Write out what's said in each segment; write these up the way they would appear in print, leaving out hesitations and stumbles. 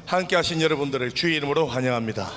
함께 하신 여러분들을 주의 이름으로 환영합니다.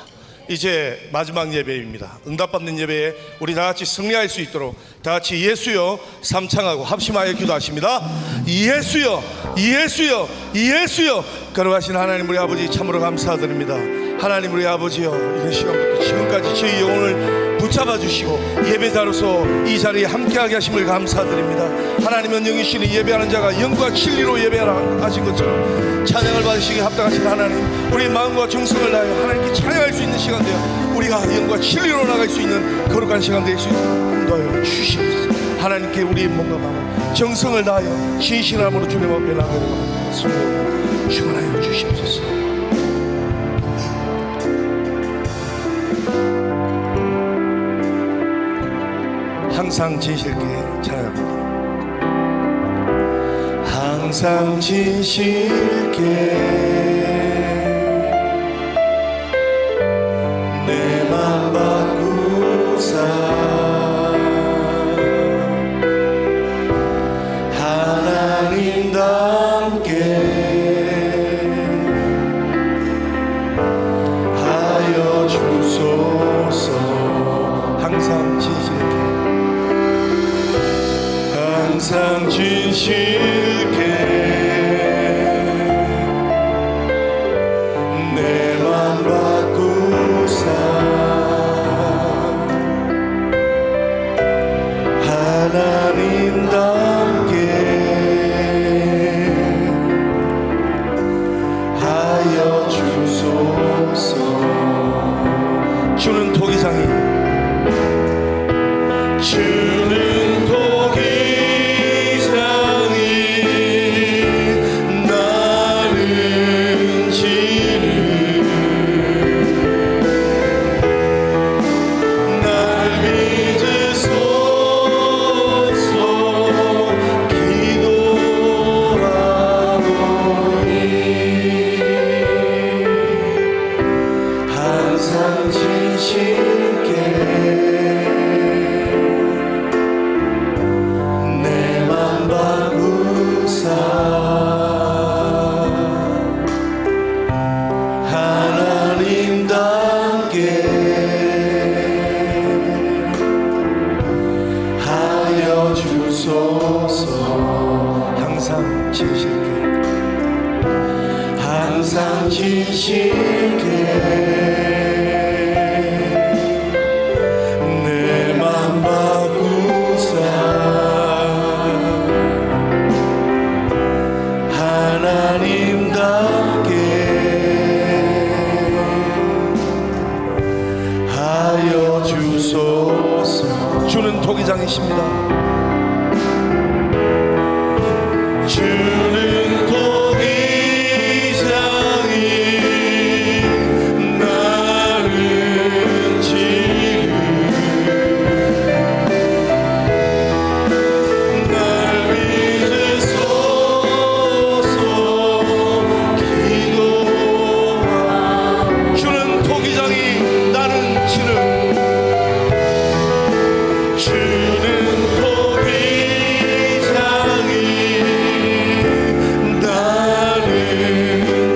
이제 마지막 예배입니다. 응답받는 예배에 우리 다같이 승리할 수 있도록 다같이 예수여 삼창하고 합심하여 기도하십니다. 예수여 예수여 예수여. 걸어가신 하나님 우리 아버지 참으로 감사드립니다. 하나님 우리 아버지여, 이런 시간부터 지금까지 저희 영혼을 붙잡아 주시고 예배자로서 이 자리에 함께하게 하심을 감사드립니다. 하나님은 영이시니 예배하는 자가 영과 진리로 예배하라 하신 것처럼 찬양을 받으시기에 합당하신 하나님, 우리 마음과 정성을 다하여 하나님께 찬양할 수 있는 시간 되어 우리가 영과 진리로 나갈 수 있는 거룩한 시간 될 수 있도록 인도하여 주시옵소서. 하나님께 우리의 몸과 마음 정성을 다하여 진실함으로 주님 앞에 나가려고 성령 충만하여 주시옵소서. 항상 진실께 찬양합니다. 항상 진실께 내 맘 바꾸사 하나님답게 하여 주소서. 항상 진실께 항상 진실께 내 맘 바꾸사 하나님답게 하여 주소서. 주는 토기장이 주는 토기장이 나는 지는 날 믿으소서 기도하노니 항상 진실께 하나님답게 하여 주소서. 항상 진실께 항상 진실께 내 맘 바꾸사 하나님답게 하여 주소서. 주는 토기장이십니다. 주는 토기장이 나는 지금 날 믿으소서 기도하. 주는 토기장이 나는 지름 주는 토기장이 나는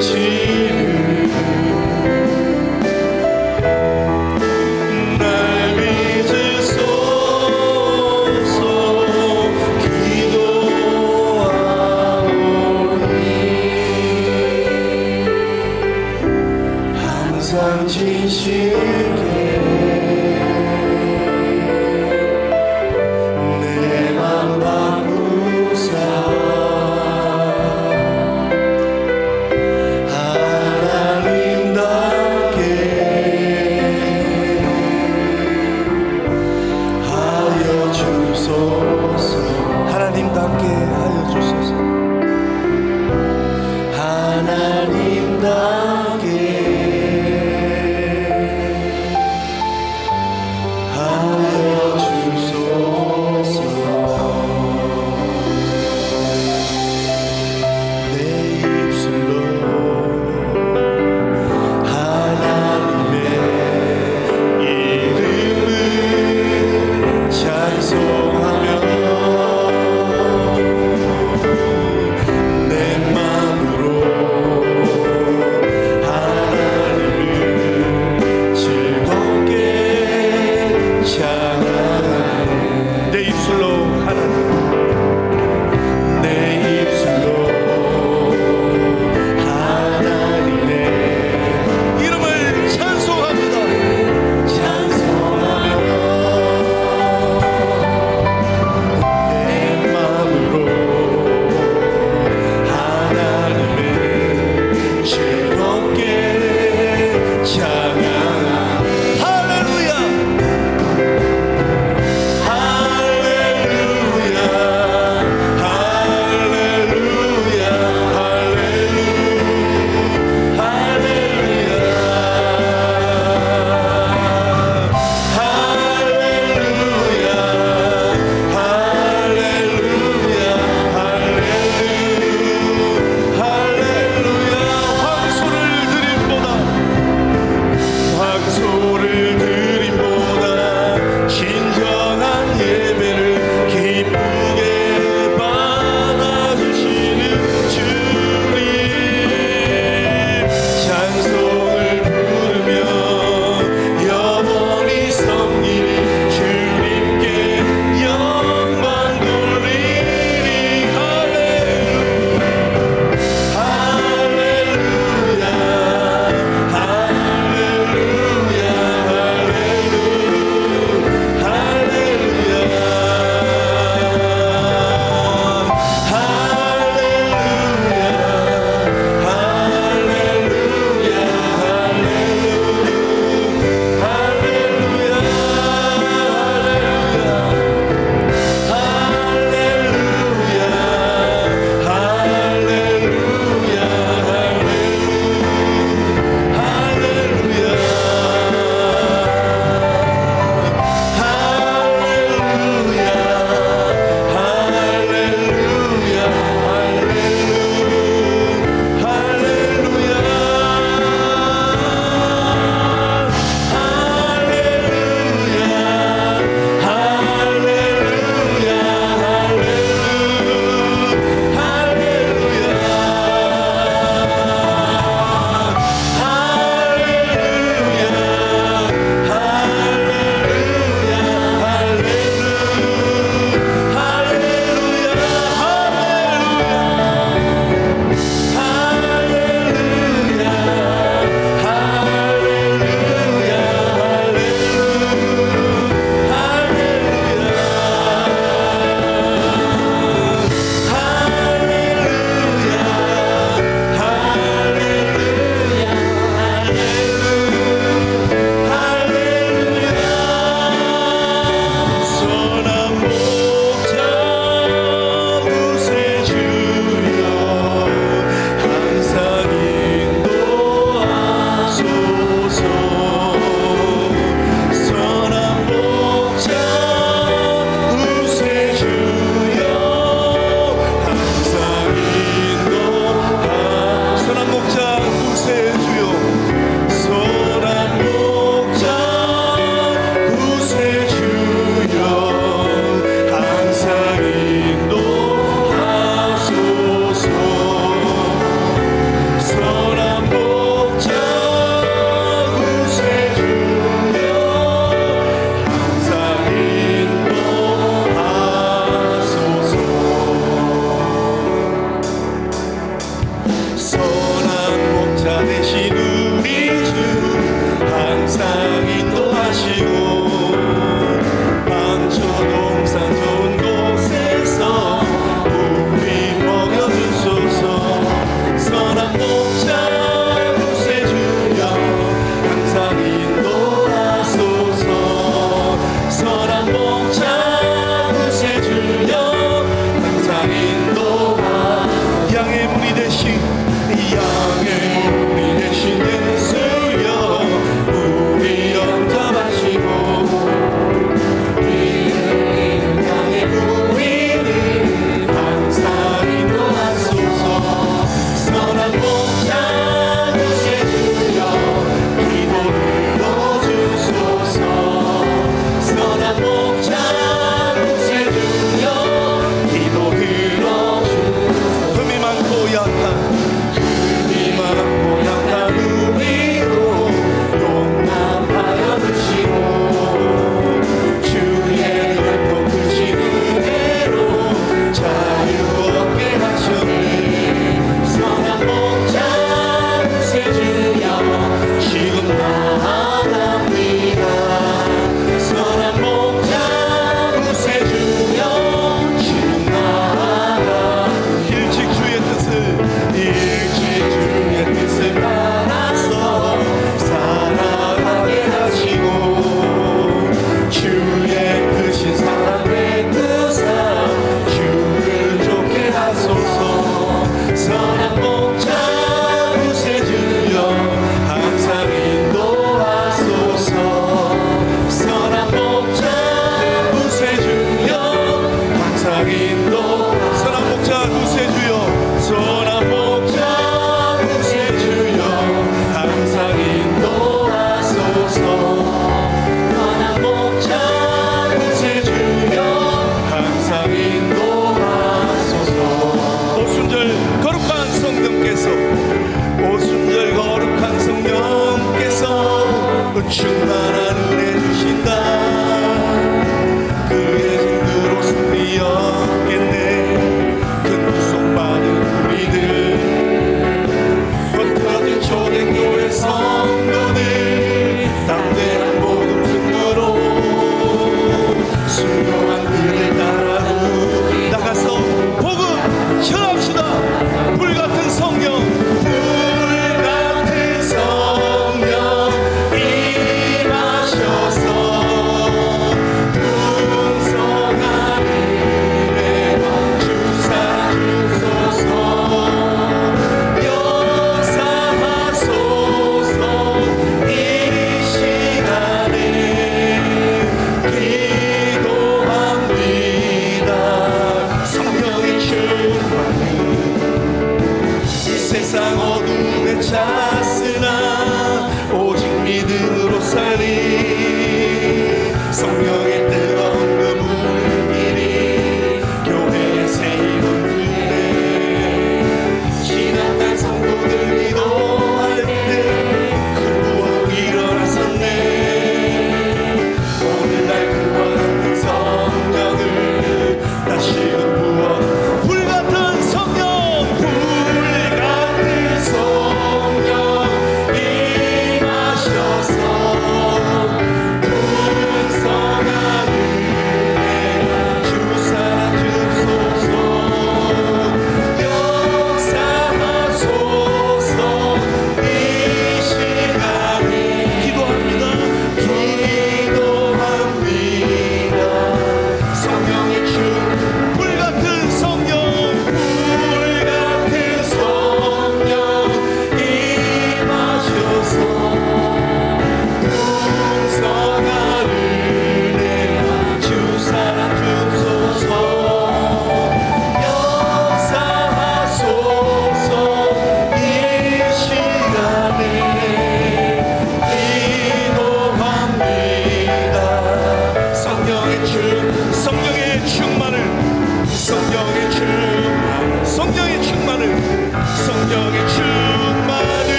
지름 날 믿으소서 기도하오니 항상 진실께 내 맘 바꾸사 하나님답게 하여 주소서. 하나님답게 하여 주소서. 하나님답게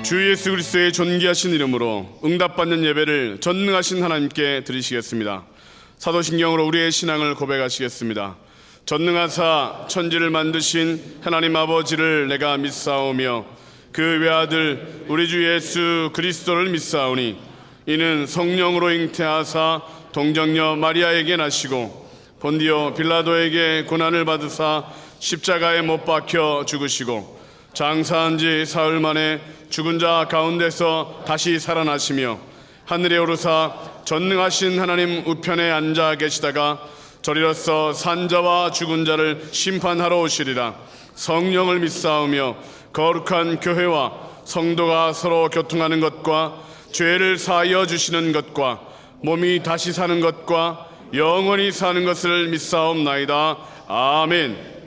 주 예수 그리스도의 존귀하신 이름으로 응답받는 예배를 전능하신 하나님께 드리시겠습니다. 사도신경으로 우리의 신앙을 고백하시겠습니다. 전능하사 천지를 만드신 하나님 아버지를 내가 믿사오며 그 외아들 우리 주 예수 그리스도를 믿사오니 이는 성령으로 잉태하사 동정녀 마리아에게 나시고 본디오 빌라도에게 고난을 받으사 십자가에 못 박혀 죽으시고 장사한 지 사흘 만에 죽은 자 가운데서 다시 살아나시며 하늘에 오르사 전능하신 하나님 우편에 앉아 계시다가 저리로서 산자와 죽은 자를 심판하러 오시리라. 성령을 믿사오며 거룩한 교회와 성도가 서로 교통하는 것과 죄를 사하여 주시는 것과 몸이 다시 사는 것과 영원히 사는 것을 믿사옵나이다. 아멘.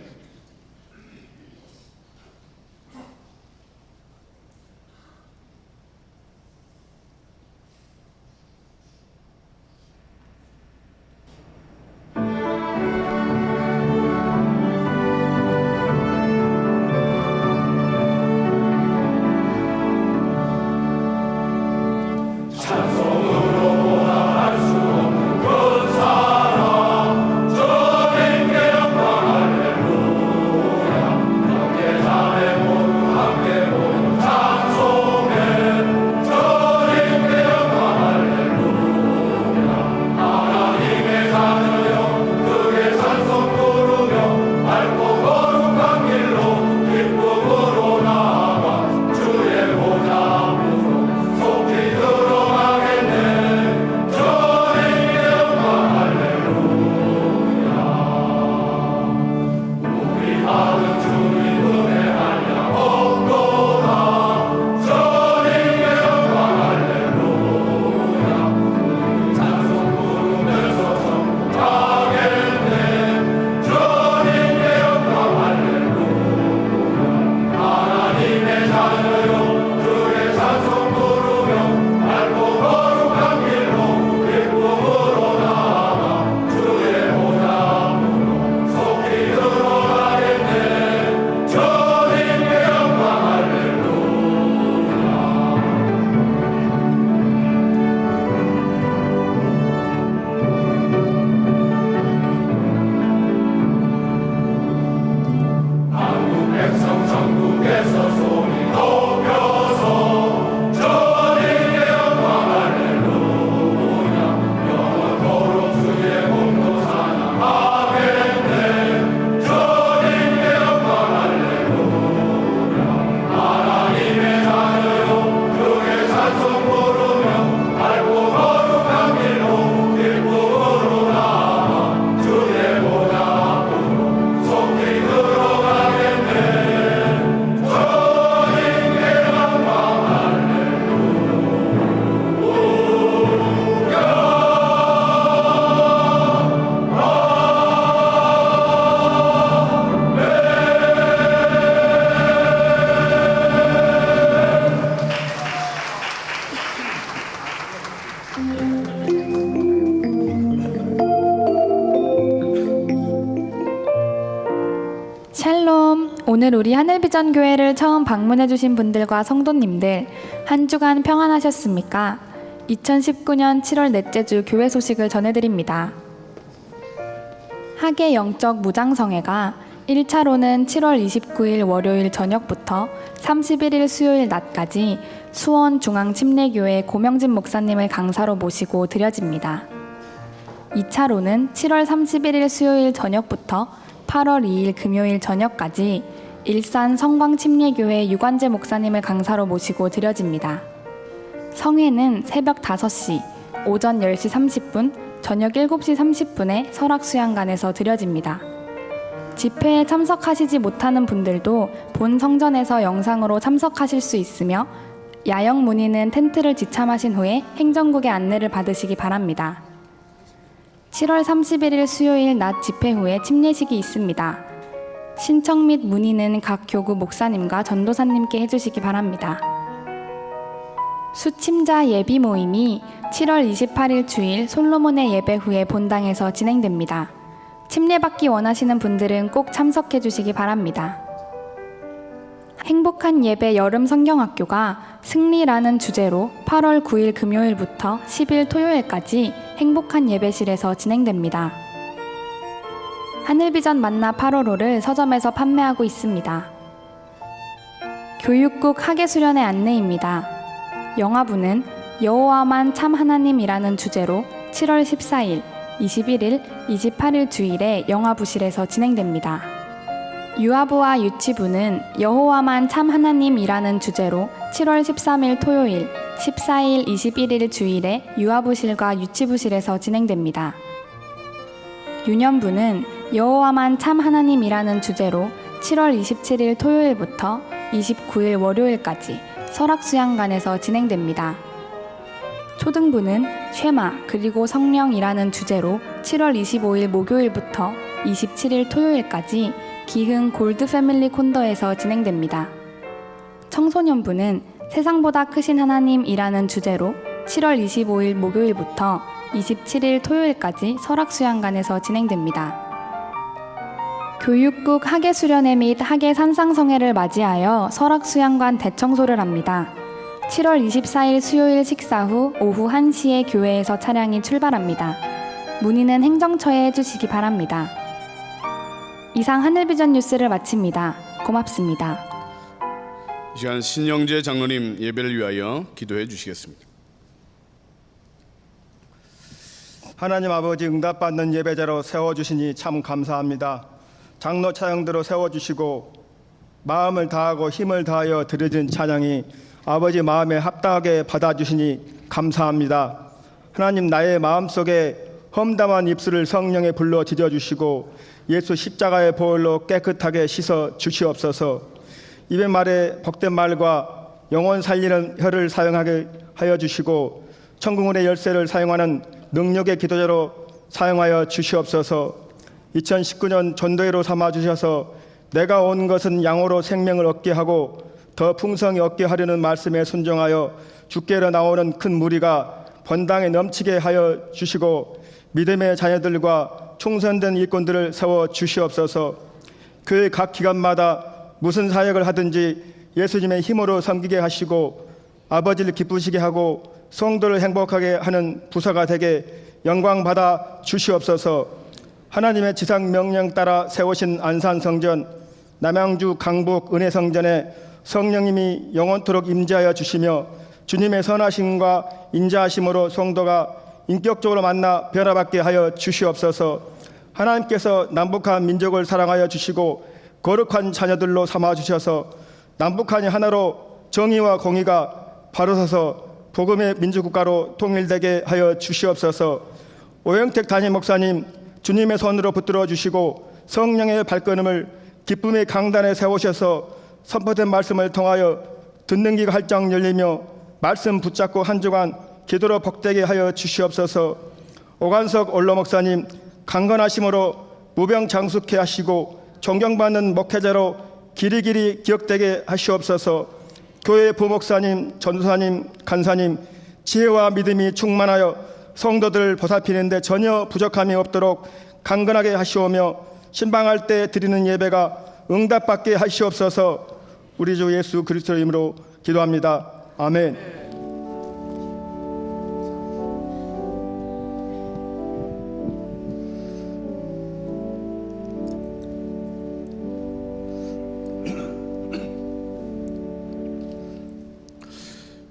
샬롬. 오늘 우리 하늘비전 교회를 처음 방문해주신 분들과 성도님들 한 주간 평안하셨습니까? 2019년 7월 넷째 주 교회 소식을 전해드립니다. 하계 영적 무장성회가 1차로는 7월 29일 월요일 저녁부터 31일 수요일 낮까지 수원 중앙침례교회 고명진 목사님을 강사로 모시고 드려집니다. 2차로는 7월 31일 수요일 저녁부터 8월 2일 금요일 저녁까지 일산 성광침례교회 유관재 목사님을 강사로 모시고 드려집니다. 성회는 새벽 5시, 오전 10시 30분, 저녁 7시 30분에 설악수양관에서 드려집니다. 집회에 참석하시지 못하는 분들도 본 성전에서 영상으로 참석하실 수 있으며 야영 문의는 텐트를 지참하신 후에 행정국의 안내를 받으시기 바랍니다. 7월 31일 수요일 낮 집회 후에 침례식이 있습니다. 신청 및 문의는 각 교구 목사님과 전도사님께 해주시기 바랍니다. 수침자 예비 모임이 7월 28일 주일 솔로몬의 예배 후에 본당에서 진행됩니다. 침례받기 원하시는 분들은 꼭 참석해 주시기 바랍니다. 행복한 예배 여름 성경학교가 승리라는 주제로 8월 9일 금요일부터 10일 토요일까지 행복한 예배실에서 진행됩니다. 하늘비전 만나 8월호를 서점에서 판매하고 있습니다. 교육국 학예수련회 안내입니다. 영화부는 여호와만 참 하나님이라는 주제로 7월 14일, 21일, 28일 주일에 영화부실에서 진행됩니다. 유아부와 유치부는 여호와만 참 하나님이라는 주제로 7월 13일 토요일, 14일, 21일 주일에 유아부실과 유치부실에서 진행됩니다. 유년부는 여호와만 참 하나님이라는 주제로 7월 27일 토요일부터 29일 월요일까지 설악수양관에서 진행됩니다. 초등부는 쉐마 그리고 성령이라는 주제로 7월 25일 목요일부터 27일 토요일까지 기흥 골드 패밀리 콘더에서 진행됩니다. 청소년부는 세상보다 크신 하나님이라는 주제로 7월 25일 목요일부터 27일 토요일까지 설악수양관에서 진행됩니다. 교육국 학예수련회 및 학예산상성회를 맞이하여 설악수양관 대청소를 합니다. 7월 24일 수요일 식사 후 오후 1시에 교회에서 차량이 출발합니다. 문의는 행정처에 해주시기 바랍니다. 이상 하늘비전 뉴스를 마칩니다. 고맙습니다. 이 시간 신영재 장로님 예배를 위하여 기도해 주시겠습니다. 하나님 아버지, 응답받는 예배자로 세워주시니 참 감사합니다. 장로 차량대로 세워주시고 마음을 다하고 힘을 다하여 드려진 찬양이 아버지 마음에 합당하게 받아주시니 감사합니다. 하나님, 나의 마음속에 험담한 입술을 성령에 불러 지져주시고 예수 십자가의 보혈로 깨끗하게 씻어 주시옵소서. 입의 말에 복된 말과 영혼 살리는 혀를 사용하게 하여 주시고 천국문의 열쇠를 사용하는 능력의 기도자로 사용하여 주시옵소서. 2019년 전도회로 삼아 주셔서 내가 온 것은 양으로 생명을 얻게 하고 더 풍성히 얻게 하려는 말씀에 순종하여 주께로 나오는 큰 무리가 번당에 넘치게 하여 주시고 믿음의 자녀들과 충성된 일꾼들을 세워 주시옵소서. 그 각 기관마다 무슨 사역을 하든지 예수님의 힘으로 섬기게 하시고 아버지를 기쁘시게 하고 성도를 행복하게 하는 부서가 되게 영광 받아 주시옵소서. 하나님의 지상 명령 따라 세우신 안산성전, 남양주 강북 은혜성전에 성령님이 영원토록 임재하여 주시며 주님의 선하심과 인자하심으로 성도가 인격적으로 만나 변화받게 하여 주시옵소서. 하나님께서 남북한 민족을 사랑하여 주시고 거룩한 자녀들로 삼아 주셔서 남북한이 하나로 정의와 공의가 바로 서서 복음의 민주국가로 통일되게 하여 주시옵소서. 오영택 담임 목사님 주님의 손으로 붙들어 주시고 성령의 발걸음을 기쁨의 강단에 세우셔서 선포된 말씀을 통하여 듣는 귀가 활짝 열리며 말씀 붙잡고 한 주간 기도로 복되게 하여 주시옵소서. 오관석 원로 목사님 강건하심으로 무병장수케 하시고 존경받는 목회자로 길이길이 기억되게 하시옵소서. 교회 부목사님, 전도사님, 간사님 지혜와 믿음이 충만하여 성도들 보살피는 데 전혀 부족함이 없도록 강건하게 하시오며 신방할 때 드리는 예배가 응답받게 하시옵소서. 우리 주 예수 그리스도 이름으로 기도합니다. 아멘.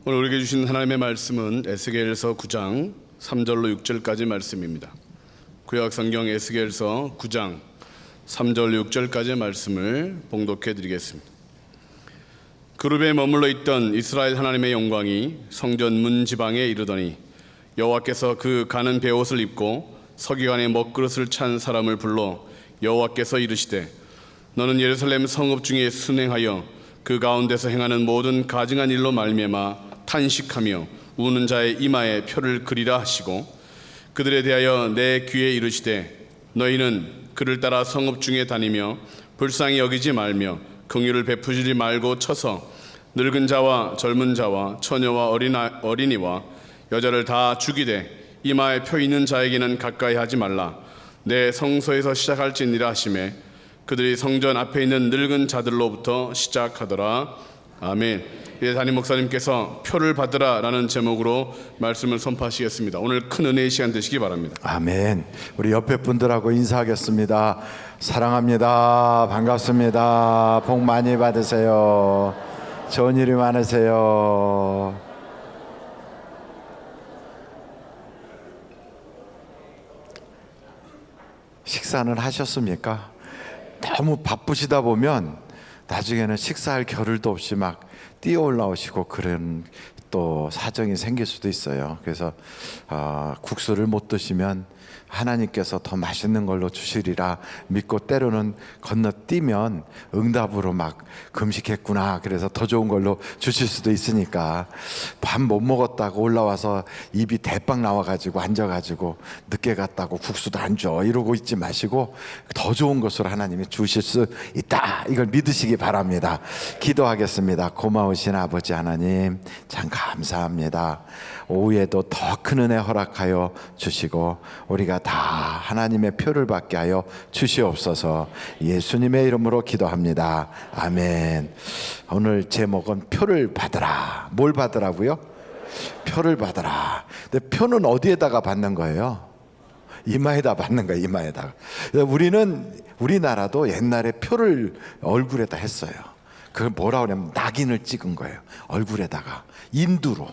오늘 우리에게 주신 하나님의 말씀은 에스겔서 9장 3절로 6절까지 말씀입니다. 구약 성경 에스겔서 9장 3절 6절까지의 말씀을 봉독해 드리겠습니다. 그룹에 머물러 있던 이스라엘 하나님의 영광이 성전 문 지방에 이르더니 여호와께서 그 가는 베옷을 입고 서기관의 먹그릇을 찬 사람을 불러 여호와께서 이르시되 너는 예루살렘 성읍 중에 순행하여 그 가운데서 행하는 모든 가증한 일로 말미암아 탄식하며 우는 자의 이마에 표를 그리라 하시고 그들에 대하여 내 귀에 이르시되 너희는 그를 따라 성읍 중에 다니며 불쌍히 여기지 말며 긍휼을 베푸지 말고 쳐서 늙은 자와 젊은 자와 처녀와 어린이와 여자를 다 죽이되 이마에 표 있는 자에게는 가까이 하지 말라. 내 성소에서 시작할지니라 하시매 그들이 성전 앞에 있는 늙은 자들로부터 시작하더라. 아멘. 예, 담임 목사님께서 표를 받으라라는 제목으로 말씀을 선포하시겠습니다. 오늘 큰 은혜의 시간 되시기 바랍니다. 아멘. 우리 옆에 분들하고 인사하겠습니다. 사랑합니다. 반갑습니다. 복 많이 받으세요. 좋은 일이 많으세요. 식사는 하셨습니까? 너무 바쁘시다 보면 나중에는 식사할 겨를도 없이 막 뛰어 올라오시고 그런 또 사정이 생길 수도 있어요. 그래서 국수를 못 드시면 하나님께서 더 맛있는 걸로 주시리라 믿고 때로는 건너뛰면 응답으로 막 금식했구나, 그래서 더 좋은 걸로 주실 수도 있으니까 밥 못 먹었다고 올라와서 입이 대빵 나와가지고 앉아가지고 늦게 갔다고 국수도 안 줘 이러고 있지 마시고 더 좋은 것으로 하나님이 주실 수 있다, 이걸 믿으시기 바랍니다. 기도하겠습니다. 고마우신 아버지 하나님 참 감사합니다. 오후에도 더 큰 은혜 허락하여 주시고 우리가 다 하나님의 표를 받게 하여 주시옵소서. 예수님의 이름으로 기도합니다. 아멘. 오늘 제목은 표를 받으라. 뭘 받으라고요? 표를 받으라. 근데 표는 어디에다가 받는 거예요? 이마에다 받는 거예요. 이마에다가. 우리나라도 옛날에 표를 얼굴에다 했어요. 그걸 뭐라고 하냐면 낙인을 찍은 거예요. 얼굴에다가 인두로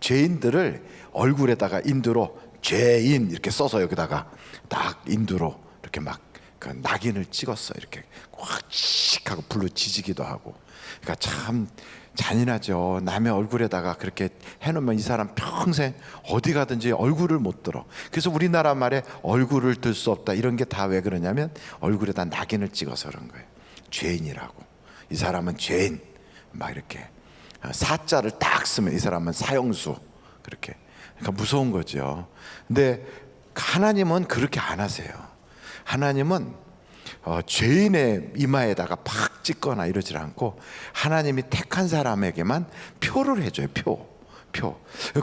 죄인들을 얼굴에다가 인두로 죄인 이렇게 써서 여기다가 딱 인두로 이렇게 막 그 낙인을 찍었어. 이렇게 확 하고 불로 지지기도 하고. 그러니까 참 잔인하죠. 남의 얼굴에다가 그렇게 해놓으면 이 사람 평생 어디 가든지 얼굴을 못 들어. 그래서 우리나라 말에 얼굴을 들 수 없다 이런 게 다 왜 그러냐면 얼굴에다 낙인을 찍어서 그런 거예요. 죄인이라고. 이 사람은 죄인. 막 이렇게 사자를 딱 쓰면 이 사람은 사형수. 그렇게. 그러니까 무서운 거죠. 근데 하나님은 그렇게 안 하세요. 하나님은 죄인의 이마에다가 팍 찍거나 이러질 않고 하나님이 택한 사람에게만 표를 해줘요. 표.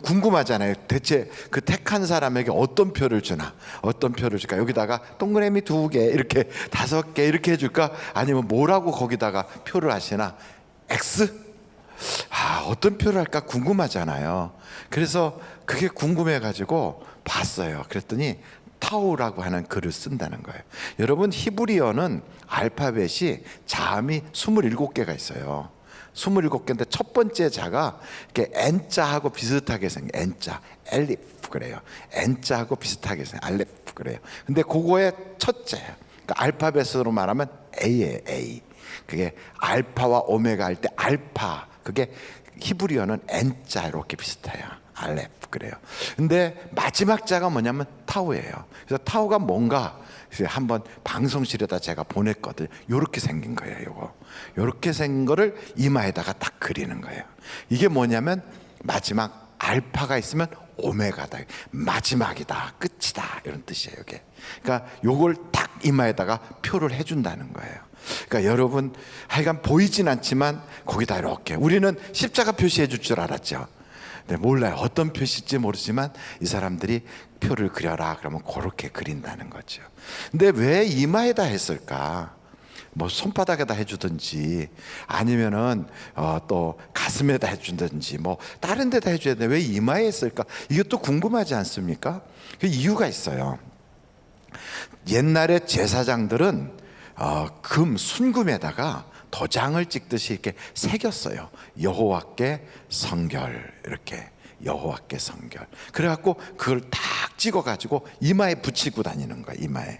궁금하잖아요. 대체 그 택한 사람에게 어떤 표를 주나? 어떤 표를 줄까? 여기다가 동그라미 2개, 이렇게 5개 이렇게 해줄까? 아니면 뭐라고 거기다가 표를 하시나? X? 어떤 표를 할까 궁금하잖아요. 그래서 그게 궁금해가지고 봤어요. 그랬더니 타우라고 하는 글을 쓴다는 거예요. 여러분, 히브리어는 알파벳이 자음이 27개가 있어요. 27개인데 첫 번째 자가 이렇게 N자하고 비슷하게 생겨. N자, 엘리프 그래요. N자하고 비슷하게 생겨. 알레프 그래요. 근데 그거의 첫째예요. 그러니까 알파벳으로 말하면 A예요. A. 그게 알파와 오메가 할 때 알파, 그게 히브리어는 N자 이렇게 비슷해요. 알레프 그래요. 근데 마지막 자가 뭐냐면 타우예요. 그래서 타우가 뭔가 한번 방송실에다 제가 보냈거든요. 요렇게 생긴 거예요. 요렇게 생긴 거를 이마에다가 딱 그리는 거예요. 이게 뭐냐면 마지막 알파가 있으면 오메가다. 마지막이다. 끝이다. 이런 뜻이에요. 이게. 그러니까 요걸 딱 이마에다가 표를 해준다는 거예요. 그러니까 여러분, 하여간 보이진 않지만 거기다 이렇게, 우리는 십자가 표시해 줄 줄 알았죠. 근데 몰라요. 어떤 표시인지 모르지만 이 사람들이 표를 그려라 그러면 그렇게 그린다는 거죠. 근데 왜 이마에다 했을까? 뭐 손바닥에다 해주든지 아니면은 또 가슴에다 해주든지 뭐 다른 데다 해줘야 되는데 왜 이마에 했을까? 이것도 궁금하지 않습니까? 그 이유가 있어요. 옛날에 제사장들은 금 순금에다가 도장을 찍듯이 이렇게 새겼어요. 여호와께 성결, 이렇게 여호와께 성결. 그래갖고 그걸 딱 찍어가지고 이마에 붙이고 다니는 거야. 이마에.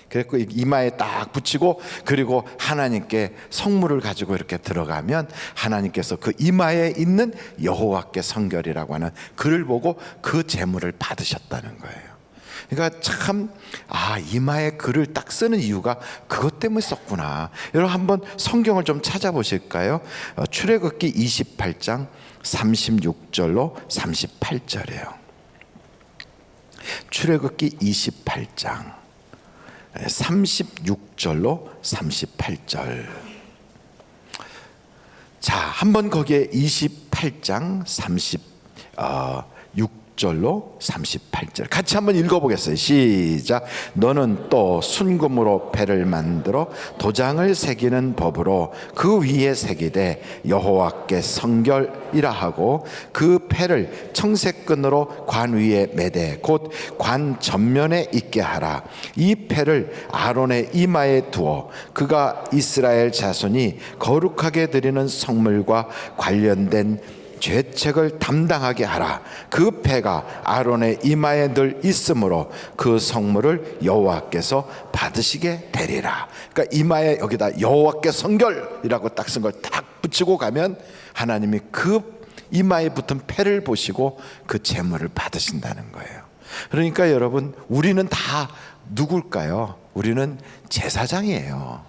그래갖고 이마에 딱 붙이고, 그리고 하나님께 성물을 가지고 이렇게 들어가면 하나님께서 그 이마에 있는 여호와께 성결이라고 하는 글을 보고 그 제물을 받으셨다는 거예요. 그러니까 참 이마에 글을 딱 쓰는 이유가 그것 때문에 썼구나. 여러분 한번 성경을 좀 찾아보실까요? 출애굽기 28장 36절로 38절이에요. 출애굽기 28장 36절로 38절. 자, 한번 거기에 28장 36 36절로 38절 같이 한번 읽어보겠어요. 시작. 너는 또 순금으로 패를 만들어 도장을 새기는 법으로 그 위에 새기되 여호와께 성결이라 하고 그 패를 청색끈으로 관 위에 매되 곧 관 전면에 있게 하라. 이 패를 아론의 이마에 두어 그가 이스라엘 자손이 거룩하게 드리는 성물과 관련된 죄책을 담당하게 하라. 그 패가 아론의 이마에 늘 있으므로 그 성물을 여호와께서 받으시게 되리라. 그러니까 이마에 여기다 여호와께 성결이라고 딱 쓴 걸 딱 붙이고 가면 하나님이 그 이마에 붙은 패를 보시고 그 제물을 받으신다는 거예요. 그러니까 여러분, 우리는 다 누굴까요? 우리는 제사장이에요.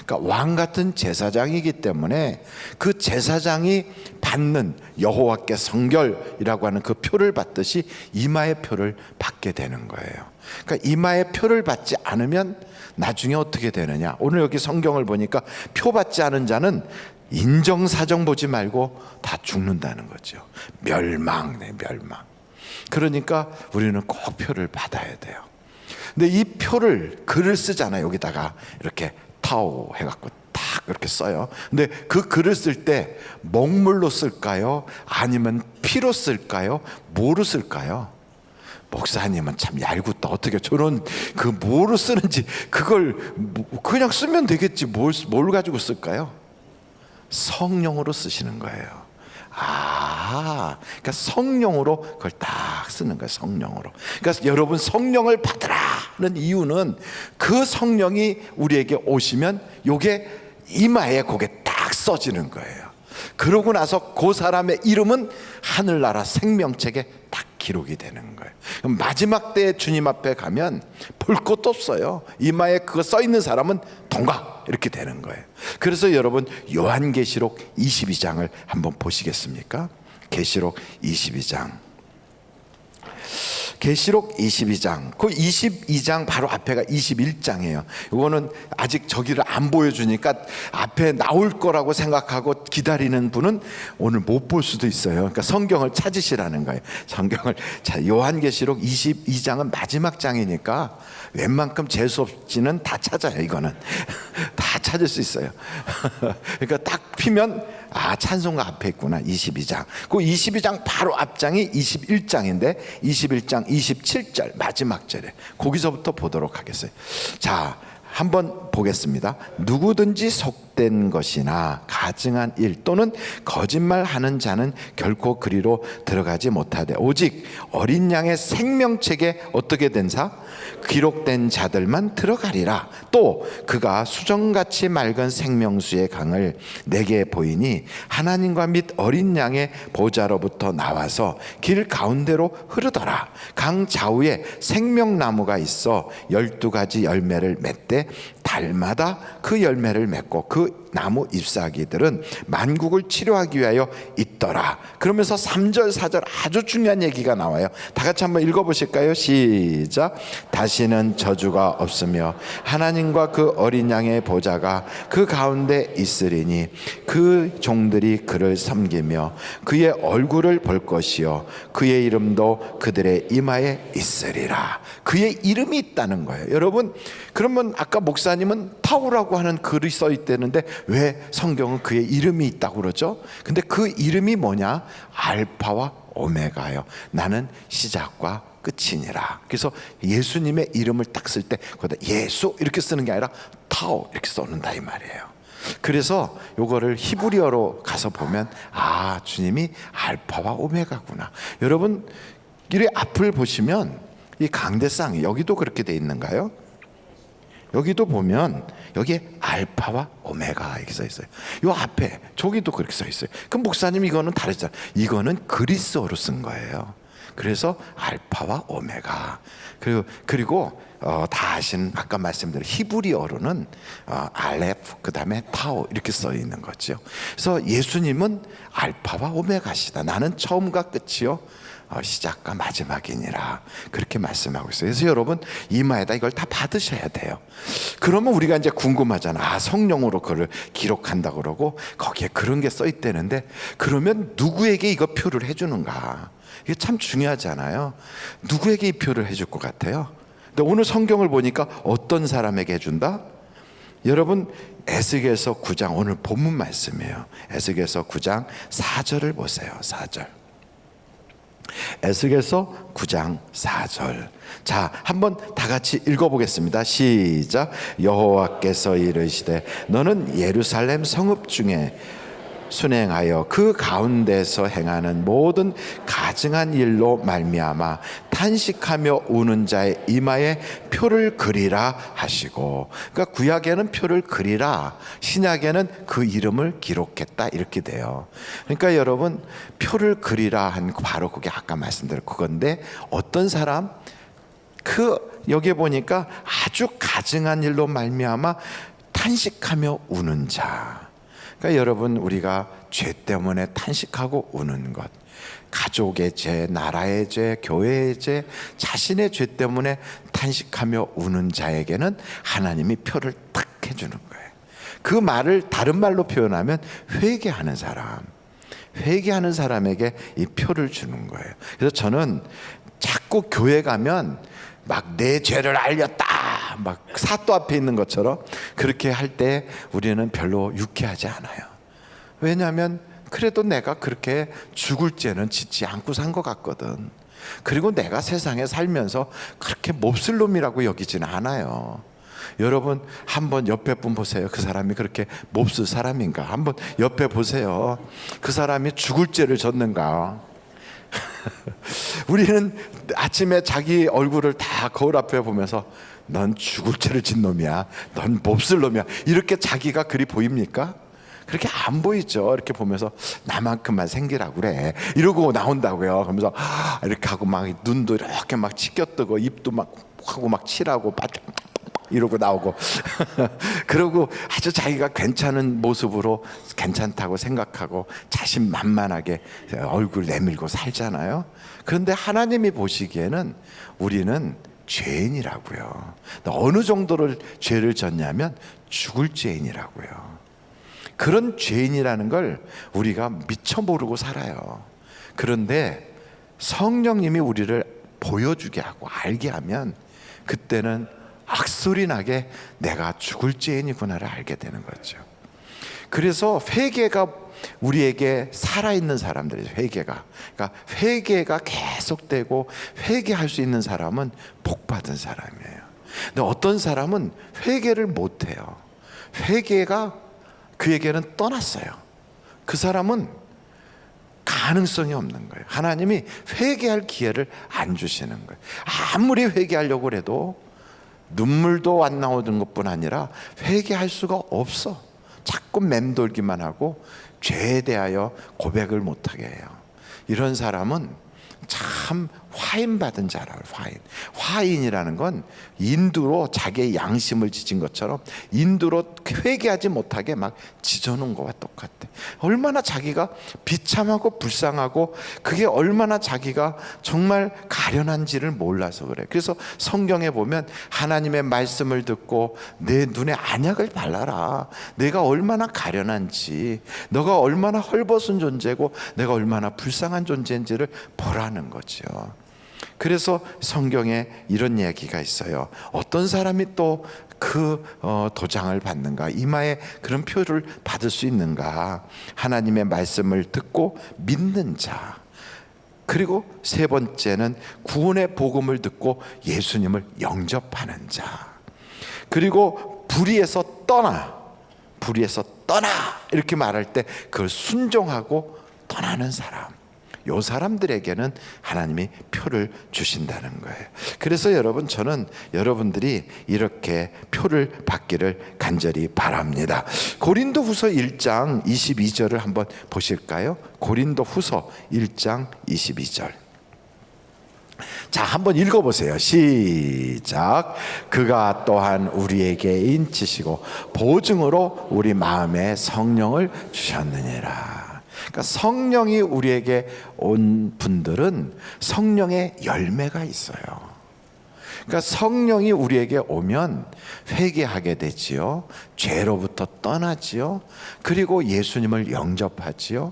그러니까 왕 같은 제사장이기 때문에 그 제사장이 받는 여호와께 성결이라고 하는 그 표를 받듯이 이마의 표를 받게 되는 거예요. 그러니까 이마의 표를 받지 않으면 나중에 어떻게 되느냐? 오늘 여기 성경을 보니까 표 받지 않은 자는 인정사정 보지 말고 다 죽는다는 거죠. 멸망. 그러니까 우리는 꼭 표를 받아야 돼요. 근데 이 표를 글을 쓰잖아요. 여기다가 이렇게 타오 해갖고 딱 이렇게 써요. 근데 그 글을 쓸 때 먹물로 쓸까요? 아니면 피로 쓸까요? 뭐로 쓸까요? 목사님은 참 얄궂다. 어떻게 저런 그 뭐로 쓰는지 그걸 그냥 쓰면 되겠지. 뭘 가지고 쓸까요? 성령으로 쓰시는 거예요. 그러니까 성령으로 그걸 딱 쓰는 거예요. 성령으로. 그러니까 여러분, 성령을 받으라는 이유는 그 성령이 우리에게 오시면 요게 이마에 거기에 딱 써지는 거예요. 그러고 나서 그 사람의 이름은 하늘나라 생명책에 딱 기록이 되는 거예요. 마지막 때에 주님 앞에 가면 볼 것도 없어요. 이마에 그거 써 있는 사람은 동각 이렇게 되는 거예요. 그래서 여러분, 요한계시록 22장을 한번 보시겠습니까? 계시록 22장. 계시록 22장, 그 22장 바로 앞에가 21장이에요. 이거는 아직 저기를 안 보여주니까 앞에 나올 거라고 생각하고 기다리는 분은 오늘 못 볼 수도 있어요. 그러니까 성경을 찾으시라는 거예요. 성경을. 자, 요한계시록 22장은 마지막 장이니까 웬만큼 재수 없지는 다 찾아요. 이거는 다 찾을 수 있어요. 그러니까 딱 피면 찬송가 앞에 있구나. 22장. 그 22장 바로 앞장이 21장인데 21장 27절 마지막 절에 거기서부터 보도록 하겠어요. 자, 한번 보겠습니다. 누구든지 속된 것이나 가증한 일 또는 거짓말하는 자는 결코 그리로 들어가지 못하되 오직 어린 양의 생명책에 어떻게 된 사? 기록된 자들만 들어가리라. 또 그가 수정같이 맑은 생명수의 강을 내게 보이니 하나님과 및 어린 양의 보좌로부터 나와서 길 가운데로 흐르더라. 강 좌우에 생명나무가 있어 12가지 열매를 맺되 달마다 그 열매를 맺고 그 나무 잎사귀들은 만국을 치료하기 위하여 있더라. 그러면서 3절 4절 아주 중요한 얘기가 나와요. 다 같이 한번 읽어보실까요? 시작. 다시는 저주가 없으며 하나님과 그 어린 양의 보좌가 그 가운데 있으리니 그 종들이 그를 섬기며 그의 얼굴을 볼 것이요 그의 이름도 그들의 이마에 있으리라. 그의 이름이 있다는 거예요. 여러분, 그러면 아까 목사님은 타오라고 하는 글이 써 있다는데 왜 성경은 그의 이름이 있다고 그러죠? 근데 그 이름이 뭐냐? 알파와 오메가요. 나는 시작과 끝이니라. 그래서 예수님의 이름을 딱 쓸 때 거기다 예수 이렇게 쓰는 게 아니라 타오 이렇게 써놓는다 이 말이에요. 그래서 요거를 히브리어로 가서 보면 주님이 알파와 오메가구나. 여러분, 이 앞을 보시면 이 강대상이 여기도 그렇게 돼 있는가요? 여기도 보면 여기에 알파와 오메가 이렇게 써 있어요. 요 앞에 저기도 그렇게 써 있어요. 그럼 목사님 이거는 다르잖아요. 이거는 그리스어로 쓴 거예요. 그래서 알파와 오메가. 그리고 다 아시는 아까 말씀드린 히브리어로는 알레프 그다음에 타오 이렇게 써 있는 거죠. 그래서 예수님은 알파와 오메가시다. 나는 처음과 끝이요 시작과 마지막이니라. 그렇게 말씀하고 있어요. 그래서 여러분, 이마에다 이걸 다 받으셔야 돼요. 그러면 우리가 이제 궁금하잖아. 성령으로 그걸 기록한다 그러고 거기에 그런 게 써 있다는데 그러면 누구에게 이거 표를 해주는가? 이게 참 중요하잖아요. 누구에게 이 표를 해줄 것 같아요? 근데 오늘 성경을 보니까 어떤 사람에게 해준다? 여러분, 에스겔서 9장 오늘 본문 말씀이에요. 에스겔서 9장 4절을 보세요. 4절. 에스겔서 9장 4절. 자, 한번 다 같이 읽어보겠습니다. 시작. 여호와께서 이르시되 너는 예루살렘 성읍 중에 순행하여 그 가운데서 행하는 모든 가증한 일로 말미암아 탄식하며 우는 자의 이마에 표를 그리라 하시고, 그러니까 구약에는 표를 그리라, 신약에는 그 이름을 기록했다 이렇게 돼요. 그러니까 여러분, 표를 그리라 한 바로 그게 아까 말씀드린 그건데, 어떤 사람 여기에 보니까 아주 가증한 일로 말미암아 탄식하며 우는 자. 그러니까 여러분, 우리가 죄 때문에 탄식하고 우는 것, 가족의 죄, 나라의 죄, 교회의 죄, 자신의 죄 때문에 탄식하며 우는 자에게는 하나님이 표를 딱 해주는 거예요. 그 말을 다른 말로 표현하면 회개하는 사람, 회개하는 사람에게 이 표를 주는 거예요. 그래서 저는 자꾸 교회 가면 막 내 죄를 알렸다, 막 사또 앞에 있는 것처럼 그렇게 할 때 우리는 별로 유쾌하지 않아요. 왜냐하면 그래도 내가 그렇게 죽을 죄는 짓지 않고 산 것 같거든. 그리고 내가 세상에 살면서 그렇게 몹쓸 놈이라고 여기지는 않아요. 여러분, 한번 옆에 분 보세요. 그 사람이 그렇게 몹쓸 사람인가? 한번 옆에 보세요. 그 사람이 죽을 죄를 졌는가? 우리는 아침에 자기 얼굴을 다 거울 앞에 보면서 넌 죽을 죄를 진 놈이야, 넌 몹쓸 놈이야, 이렇게 자기가 그리 보입니까? 그렇게 안 보이죠. 이렇게 보면서 나만큼만 생기라고 그래 이러고 나온다고요. 그러면서 이렇게 하고 막 눈도 이렇게 막 치켜뜨고 입도 막 하고 막 칠하고 바짝 이러고 나오고 그러고 아주 자기가 괜찮은 모습으로 괜찮다고 생각하고 자신만만하게 얼굴 내밀고 살잖아요. 그런데 하나님이 보시기에는 우리는 죄인이라고요. 어느 정도를 죄를 졌냐면 죽을 죄인이라고요. 그런 죄인이라는 걸 우리가 미처 모르고 살아요. 그런데 성령님이 우리를 보여주게 하고 알게 하면 그때는 악소리 나게 내가 죽을 죄인이구나를 알게 되는 거죠. 그래서 회개가 우리에게 살아있는 사람들이죠. 회개가. 그러니까 회개가 계속되고 회개할 수 있는 사람은 복받은 사람이에요. 근데 어떤 사람은 회개를 못해요. 회개가 그에게는 떠났어요. 그 사람은 가능성이 없는 거예요. 하나님이 회개할 기회를 안 주시는 거예요. 아무리 회개하려고 해도 눈물도 안 나오는 것뿐 아니라 회개할 수가 없어. 자꾸 맴돌기만 하고 죄에 대하여 고백을 못하게 해요. 이런 사람은 참 화인 받은 자라요. 화인이라는 건 인두로 자기의 양심을 지진 것처럼 인두로 회개하지 못하게 막 지져놓은 것과 똑같아. 얼마나 자기가 비참하고 불쌍하고 그게 얼마나 자기가 정말 가련한지를 몰라서 그래. 그래서 성경에 보면 하나님의 말씀을 듣고 내 눈에 안약을 발라라. 내가 얼마나 가련한지, 너가 얼마나 헐벗은 존재고 내가 얼마나 불쌍한 존재인지를 보라는 거죠. 그래서 성경에 이런 이야기가 있어요. 어떤 사람이 또 그 도장을 받는가, 이마에 그런 표를 받을 수 있는가? 하나님의 말씀을 듣고 믿는 자. 그리고 세 번째는 구원의 복음을 듣고 예수님을 영접하는 자. 그리고 불의에서 떠나 이렇게 말할 때 그걸 순종하고 떠나는 사람. 요 사람들에게는 하나님이 표를 주신다는 거예요. 그래서 여러분, 저는 여러분들이 이렇게 표를 받기를 간절히 바랍니다. 고린도후서 1장 22절을 한번 보실까요? 고린도후서 1장 22절. 자, 한번 읽어보세요. 시작. 그가 또한 우리에게 인치시고 보증으로 우리 마음에 성령을 주셨느니라. 그러니까 성령이 우리에게 온 분들은 성령의 열매가 있어요. 그러니까 성령이 우리에게 오면 회개하게 되지요. 죄로부터 떠나지요. 그리고 예수님을 영접하지요.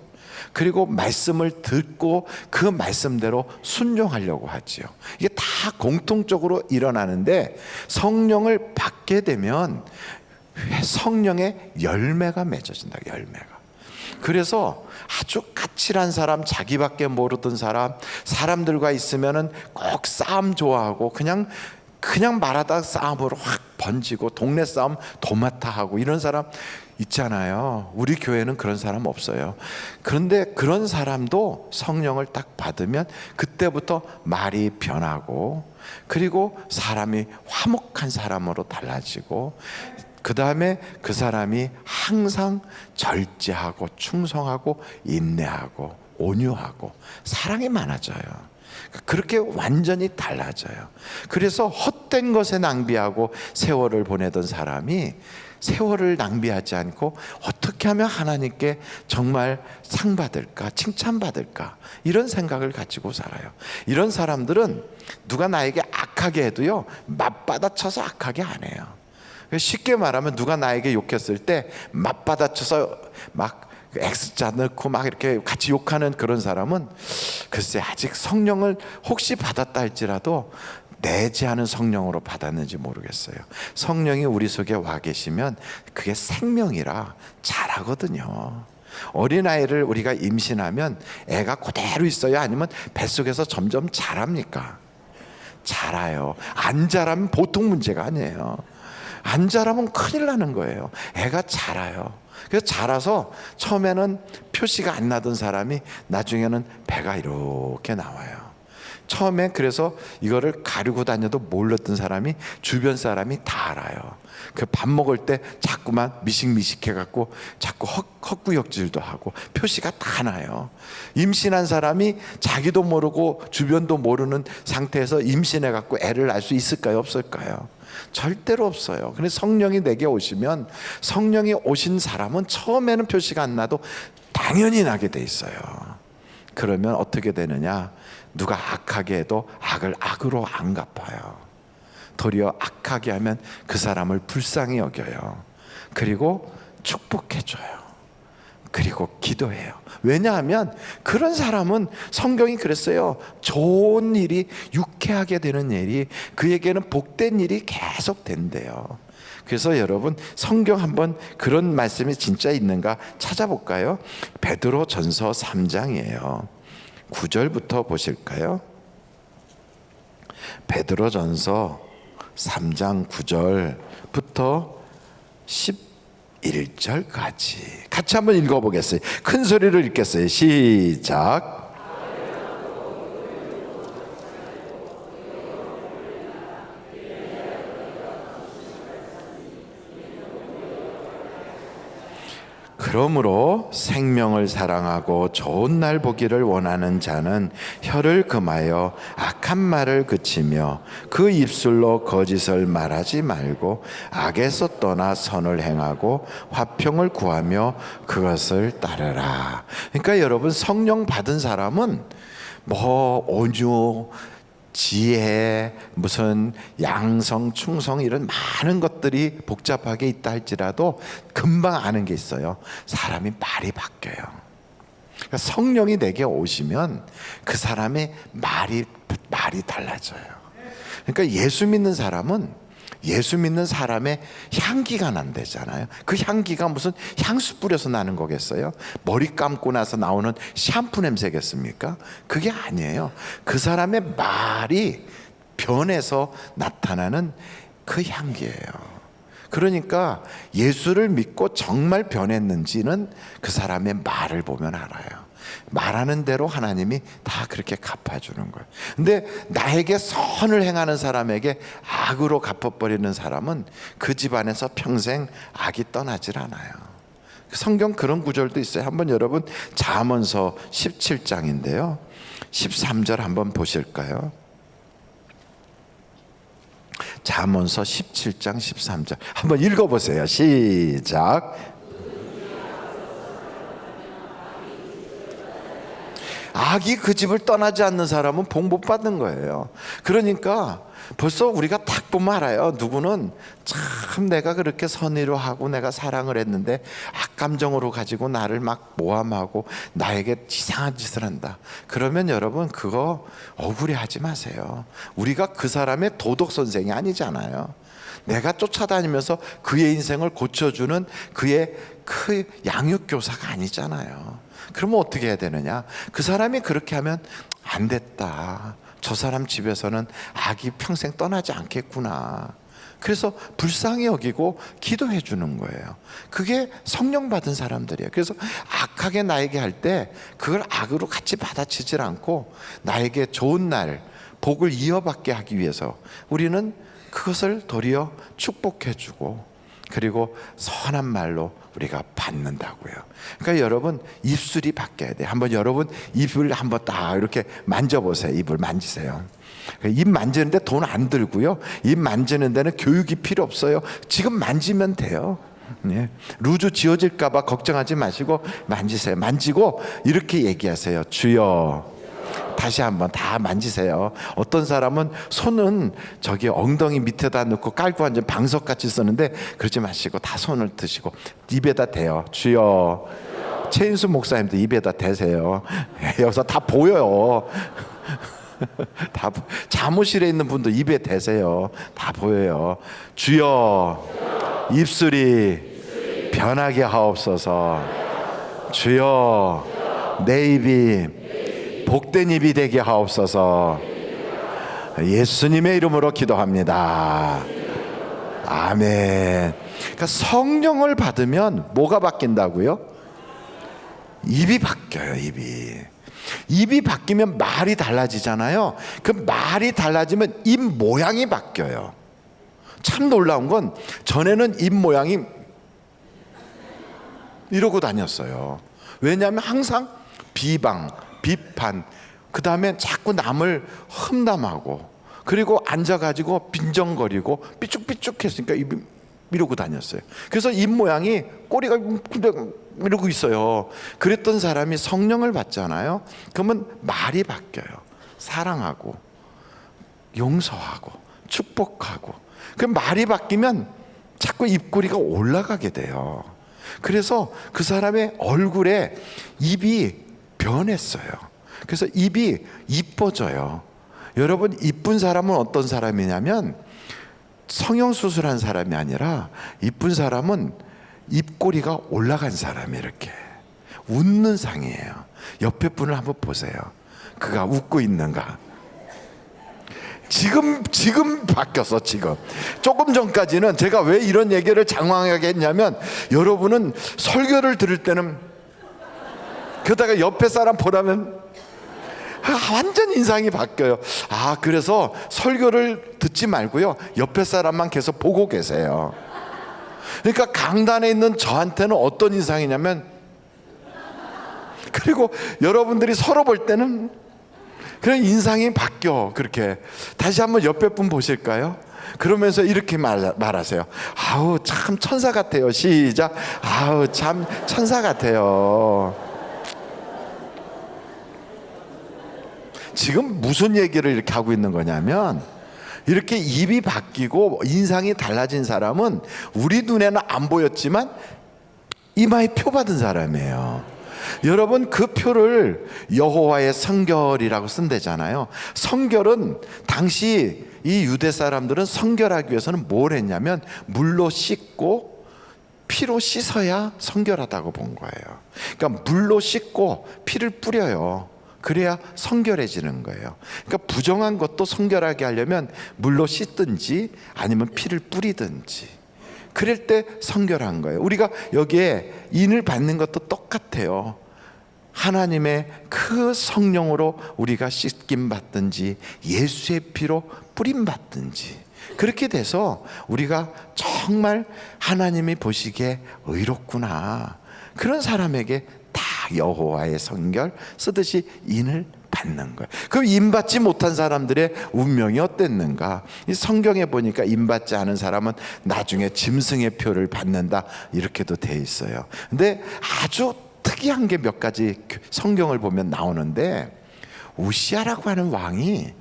그리고 말씀을 듣고 그 말씀대로 순종하려고 하지요. 이게 다 공통적으로 일어나는데 성령을 받게 되면 성령의 열매가 맺어진다. 열매가. 그래서 아주 까칠한 사람, 자기밖에 모르던 사람, 사람들과 있으면은 꼭 싸움 좋아하고 그냥 말하다 싸움으로 확 번지고 동네 싸움 도맡아 하고 이런 사람 있잖아요. 우리 교회는 그런 사람 없어요. 그런데 그런 사람도 성령을 딱 받으면 그때부터 말이 변하고, 그리고 사람이 화목한 사람으로 달라지고, 그 다음에 그 사람이 항상 절제하고 충성하고 인내하고 온유하고 사랑이 많아져요. 그렇게 완전히 달라져요. 그래서 헛된 것에 낭비하고 세월을 보내던 사람이 세월을 낭비하지 않고 어떻게 하면 하나님께 정말 상 받을까, 칭찬 받을까, 이런 생각을 가지고 살아요. 이런 사람들은 누가 나에게 악하게 해도요, 맞받아쳐서 악하게 안 해요. 쉽게 말하면 누가 나에게 욕했을 때 맞받아쳐서 막 X자 넣고 막 이렇게 같이 욕하는 그런 사람은 글쎄 아직 성령을 혹시 받았다 할지라도 내지 않은 성령으로 받았는지 모르겠어요. 성령이 우리 속에 와 계시면 그게 생명이라 잘하거든요. 어린아이를 우리가 임신하면 애가 그대로 있어요? 아니면 뱃속에서 점점 자랍니까? 자라요. 안 자라면 보통 문제가 아니에요. 안 자라면 큰일 나는 거예요. 애가 자라요. 그래서 자라서 처음에는 표시가 안 나던 사람이 나중에는 배가 이렇게 나와요. 처음에 그래서 이거를 가리고 다녀도 몰랐던 사람이 주변 사람이 다 알아요. 그 밥 먹을 때 자꾸만 미식미식해 갖고 자꾸 헛구역질도 하고 표시가 다 나요. 임신한 사람이 자기도 모르고 주변도 모르는 상태에서 임신해 갖고 애를 낳을 수 있을까요? 없을까요? 절대로 없어요. 근데 성령이 내게 오시면, 성령이 오신 사람은 처음에는 표시가 안 나도 당연히 나게 돼 있어요. 그러면 어떻게 되느냐? 누가 악하게 해도 악을 악으로 안 갚아요. 도리어 악하게 하면 그 사람을 불쌍히 여겨요. 그리고 축복해줘요. 그리고 기도해요. 왜냐하면 그런 사람은, 성경이 그랬어요. 좋은 일이, 유쾌하게 되는 일이 그에게는 복된 일이 계속 된대요. 그래서 여러분, 성경 한번 그런 말씀이 진짜 있는가 찾아볼까요? 베드로 전서 3장이에요 9절부터 보실까요? 베드로 전서 3장 9절부터 11절까지 같이 한번 읽어보겠어요. 큰 소리로 읽겠어요. 시작. 그러므로 생명을 사랑하고 좋은 날 보기를 원하는 자는 혀를 금하여 악한 말을 그치며 그 입술로 거짓을 말하지 말고 악에서 떠나 선을 행하고 화평을 구하며 그것을 따르라. 그러니까 여러분, 성령 받은 사람은 뭐 온유, 지혜, 무슨 양성, 충성, 이런 많은 것들이 복잡하게 있다 할지라도 금방 아는 게 있어요. 사람이 말이 바뀌어요. 그러니까 성령이 내게 오시면 그 사람의 말이 달라져요. 그러니까 예수 믿는 사람은 예수 믿는 사람의 향기가 난대잖아요. 그 향기가 무슨 향수 뿌려서 나는 거겠어요? 머리 감고 나서 나오는 샴푸 냄새겠습니까? 그게 아니에요. 그 사람의 말이 변해서 나타나는 그 향기예요. 그러니까 예수를 믿고 정말 변했는지는 그 사람의 말을 보면 알아요. 말하는 대로 하나님이 다 그렇게 갚아주는 거예요. 근데 나에게 선을 행하는 사람에게 악으로 갚아버리는 사람은 그 집안에서 평생 악이 떠나질 않아요. 성경 그런 구절도 있어요. 한번 여러분 잠언서 17장인데요 13절 한번 보실까요? 잠언서 17장 13절 한번 읽어보세요. 시작. 악이 그 집을 떠나지 않는 사람은 복 못 받는 거예요. 그러니까 벌써 우리가 딱 보면 알아요. 누구는 참 내가 그렇게 선의로 하고 내가 사랑을 했는데 악감정으로 가지고 나를 막 모함하고 나에게 이상한 짓을 한다. 그러면 여러분 그거 억울해하지 마세요. 우리가 그 사람의 도덕 선생이 아니잖아요. 내가 쫓아다니면서 그의 인생을 고쳐주는 그의 그 양육교사가 아니잖아요. 그러면 어떻게 해야 되느냐? 그 사람이 그렇게 하면 안 됐다. 저 사람 집에서는 악이 평생 떠나지 않겠구나. 그래서 불쌍히 여기고 기도해 주는 거예요. 그게 성령 받은 사람들이에요. 그래서 악하게 나에게 할 때 그걸 악으로 같이 받아치질 않고 나에게 좋은 날 복을 이어받게 하기 위해서 우리는 그것을 도리어 축복해 주고 그리고 선한 말로 우리가 받는다고요. 그러니까 여러분 입술이 바뀌어야 돼요. 한번 여러분 입을 한번 딱 이렇게 만져보세요. 입을 만지세요. 입 만지는데 돈 안 들고요. 입 만지는 데는 교육이 필요 없어요. 지금 만지면 돼요. 네. 루즈 지워질까 봐 걱정하지 마시고 만지세요. 만지고 이렇게 얘기하세요. 주여. 다시 한번 다 만지세요. 어떤 사람은 손은 저기 엉덩이 밑에다 넣고 깔고 앉은 방석같이 쓰는데 그러지 마시고 다 손을 드시고 입에다 대요. 주여. 최인수 목사님도 입에다 대세요. 여기서 다 보여요. 다 사무실에 있는 분도 입에 대세요. 다 보여요. 주여. 입술이 변하게 하옵소서. 주여. 내 입이 복된 입이 되게 하옵소서. 예수님의 이름으로 기도합니다. 아멘. 그러니까 성령을 받으면 뭐가 바뀐다고요? 입이 바뀌어요. 입이 바뀌면 말이 달라지잖아요. 그 말이 달라지면 입 모양이 바뀌어요. 참 놀라운 건 전에는 입 모양이 이러고 다녔어요. 왜냐하면 항상 비방, 비판, 그 다음에 자꾸 남을 험담하고 그리고 앉아가지고 빈정거리고 삐죽삐죽했으니까 입이 이러고 다녔어요. 그래서 입 모양이 꼬리가 이러고 있어요. 그랬던 사람이 성령을 받잖아요. 그러면 말이 바뀌어요. 사랑하고 용서하고 축복하고. 그 말이 바뀌면 자꾸 입꼬리가 올라가게 돼요. 그래서 그 사람의 얼굴에 입이 변했어요. 그래서 입이 이뻐져요. 여러분 이쁜 사람은 어떤 사람이냐면 성형수술한 사람이 아니라 이쁜 사람은 입꼬리가 올라간 사람이 이렇게 웃는 상이에요. 옆에 분을 한번 보세요. 그가 웃고 있는가? 지금 바뀌었어. 지금 조금 전까지는 제가 왜 이런 얘기를 장황하게 했냐면 여러분은 설교를 들을 때는 그러다가 옆에 사람 보라면 완전 인상이 바뀌어요. 그래서 설교를 듣지 말고요 옆에 사람만 계속 보고 계세요. 그러니까 강단에 있는 저한테는 어떤 인상이냐면, 그리고 여러분들이 서로 볼 때는 그런 인상이 바뀌어. 그렇게 다시 한번 옆에 분 보실까요? 그러면서 이렇게 말하세요. 아우 참 천사 같아요. 시작. 아우 참 천사 같아요. 지금 무슨 얘기를 이렇게 하고 있는 거냐면, 이렇게 입이 바뀌고 인상이 달라진 사람은 우리 눈에는 안 보였지만 이마에 표 받은 사람이에요. 여러분 그 표를 여호와의 성결이라고 쓴대잖아요. 성결은 당시 이 유대 사람들은 성결하기 위해서는 뭘 했냐면 물로 씻고 피로 씻어야 성결하다고 본 거예요. 그러니까 물로 씻고 피를 뿌려요. 그래야 성결해지는 거예요. 그러니까 부정한 것도 성결하게 하려면 물로 씻든지 아니면 피를 뿌리든지 그럴 때 성결한 거예요. 우리가 여기에 인을 받는 것도 똑같아요. 하나님의 그 성령으로 우리가 씻김 받든지 예수의 피로 뿌림 받든지 그렇게 돼서 우리가 정말 하나님이 보시기에 의롭구나, 그런 사람에게 다 여호와의 성결 쓰듯이 인을 받는 거예요. 그럼 인 받지 못한 사람들의 운명이 어땠는가? 이 성경에 보니까 인 받지 않은 사람은 나중에 짐승의 표를 받는다 이렇게도 돼 있어요. 근데 아주 특이한 게 몇 가지 성경을 보면 나오는데, 우시아라고 하는 왕이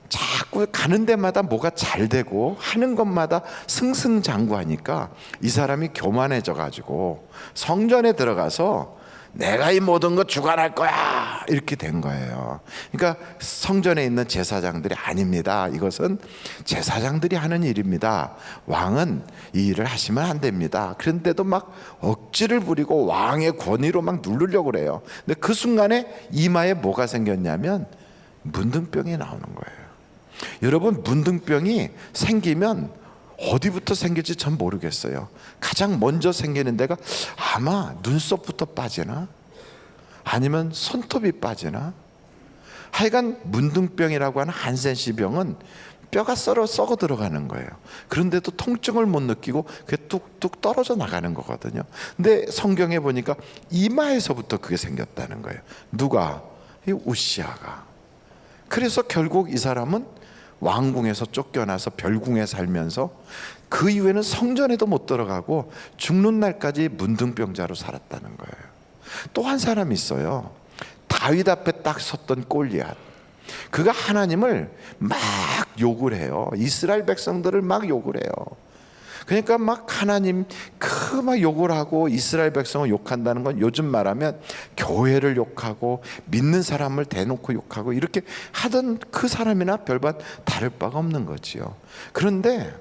자꾸 가는 데마다 뭐가 잘 되고 하는 것마다 승승장구하니까 이 사람이 교만해져 가지고 성전에 들어가서 내가 이 모든 거 주관할 거야 이렇게 된 거예요. 그러니까 성전에 있는 제사장들이 아닙니다. 이것은 제사장들이 하는 일입니다. 왕은 이 일을 하시면 안 됩니다. 그런데도 막 억지를 부리고 왕의 권위로 막 누르려고 그래요. 근데 그 순간에 이마에 뭐가 생겼냐면 문둥병이 나오는 거예요. 여러분, 문둥병이 생기면 어디부터 생길지 전 모르겠어요. 가장 먼저 생기는 데가 아마 눈썹부터 빠지나 아니면 손톱이 빠지나, 하여간 문둥병이라고 하는 한센시 병은 뼈가 썩어 들어가는 거예요. 그런데도 통증을 못 느끼고 그게 뚝뚝 떨어져 나가는 거거든요. 근데 성경에 보니까 이마에서부터 그게 생겼다는 거예요. 누가? 이 우시아가. 그래서 결국 이 사람은 왕궁에서 쫓겨나서 별궁에 살면서 그 이후에는 성전에도 못 들어가고 죽는 날까지 문둥병자로 살았다는 거예요. 또 한 사람이 있어요. 다윗 앞에 딱 섰던 골리앗. 그가 하나님을 막 욕을 해요. 이스라엘 백성들을 막 욕을 해요. 그러니까 막 하나님 막 욕을 하고 이스라엘 백성을 욕한다는 건 요즘 말하면 교회를 욕하고 믿는 사람을 대놓고 욕하고 이렇게 하던 그 사람이나 별반 다를 바가 없는 거지요. 그런데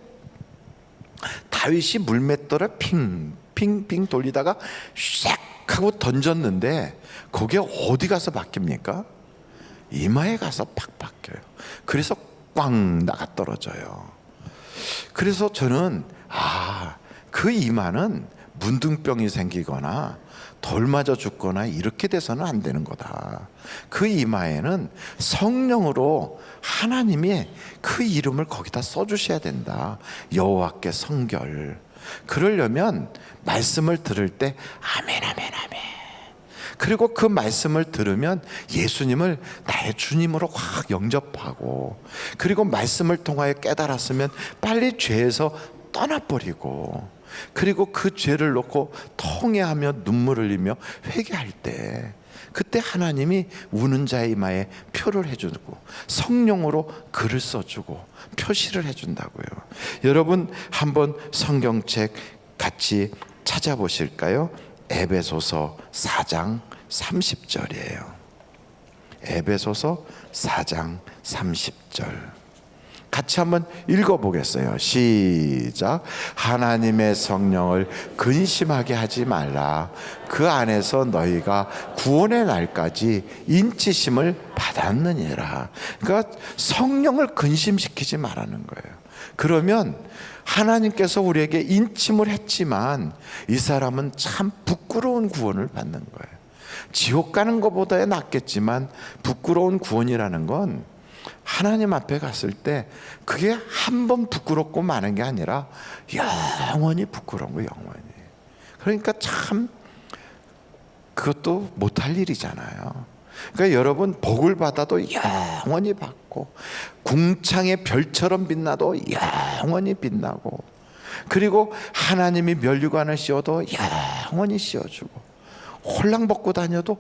다윗이 물맷돌을 핑핑 돌리다가 샥 하고 던졌는데 거기에 어디 가서 박힙니까? 이마에 가서 팍 박혀요. 그래서 꽝 나가 떨어져요. 그래서 저는 그 이마는 문둥병이 생기거나 돌 맞아 죽거나 이렇게 돼서는 안 되는 거다. 그 이마에는 성령으로 하나님이 그 이름을 거기다 써주셔야 된다. 여호와께 성결. 그러려면 말씀을 들을 때 아멘 아멘 아멘. 그리고 그 말씀을 들으면 예수님을 나의 주님으로 확 영접하고, 그리고 말씀을 통하여 깨달았으면 빨리 죄에서 떠나버리고, 그리고 그 죄를 놓고 통회하며 눈물을 흘리며 회개할 때, 그때 하나님이 우는 자의 이마에 표를 해주고 성령으로 글을 써주고 표시를 해준다고요. 여러분, 한번 성경책 같이 찾아보실까요? 에베소서 4장 30절이에요. 에베소서 4장 30절 같이 한번 읽어보겠어요. 시작. 하나님의 성령을 근심하게 하지 말라. 그 안에서 너희가 구원의 날까지 인치심을 받았느니라. 그러니까 성령을 근심시키지 말라는 거예요. 그러면 하나님께서 우리에게 인침을 했지만 이 사람은 참 부끄러운 구원을 받는 거예요. 지옥 가는 것보다 낫겠지만 부끄러운 구원이라는 건 하나님 앞에 갔을 때 그게 한 번 부끄럽고 마는 게 아니라 영원히 부끄러운 거예요. 영원히. 그러니까 참 그것도 못할 일이잖아요. 그러니까 여러분, 복을 받아도 영원히 받고, 궁창의 별처럼 빛나도 영원히 빛나고, 그리고 하나님이 면류관을 씌워도 영원히 씌워주고, 홀랑 벗고 다녀도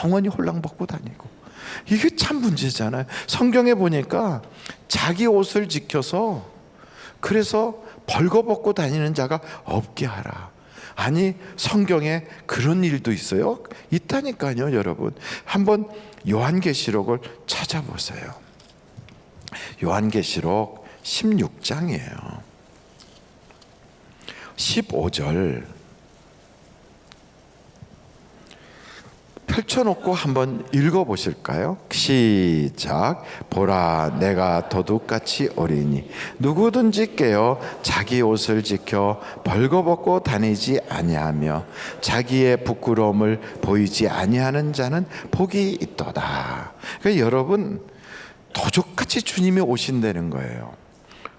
영원히 홀랑 벗고 다니고. 이게 참 문제잖아요. 성경에 보니까 자기 옷을 지켜서 그래서 벌거벗고 다니는 자가 없게 하라. 아니, 성경에 그런 일도 있어요? 있다니까요. 여러분, 한번 요한계시록을 찾아보세요. 요한계시록 16장이에요 15절 펼쳐놓고 한번 읽어보실까요? 시작. 보라, 내가 도둑같이 오리니 누구든지 깨어 자기 옷을 지켜 벌거벗고 다니지 아니하며 자기의 부끄러움을 보이지 아니하는 자는 복이 있도다. 그러니까 여러분, 도둑같이 주님이 오신다는 거예요.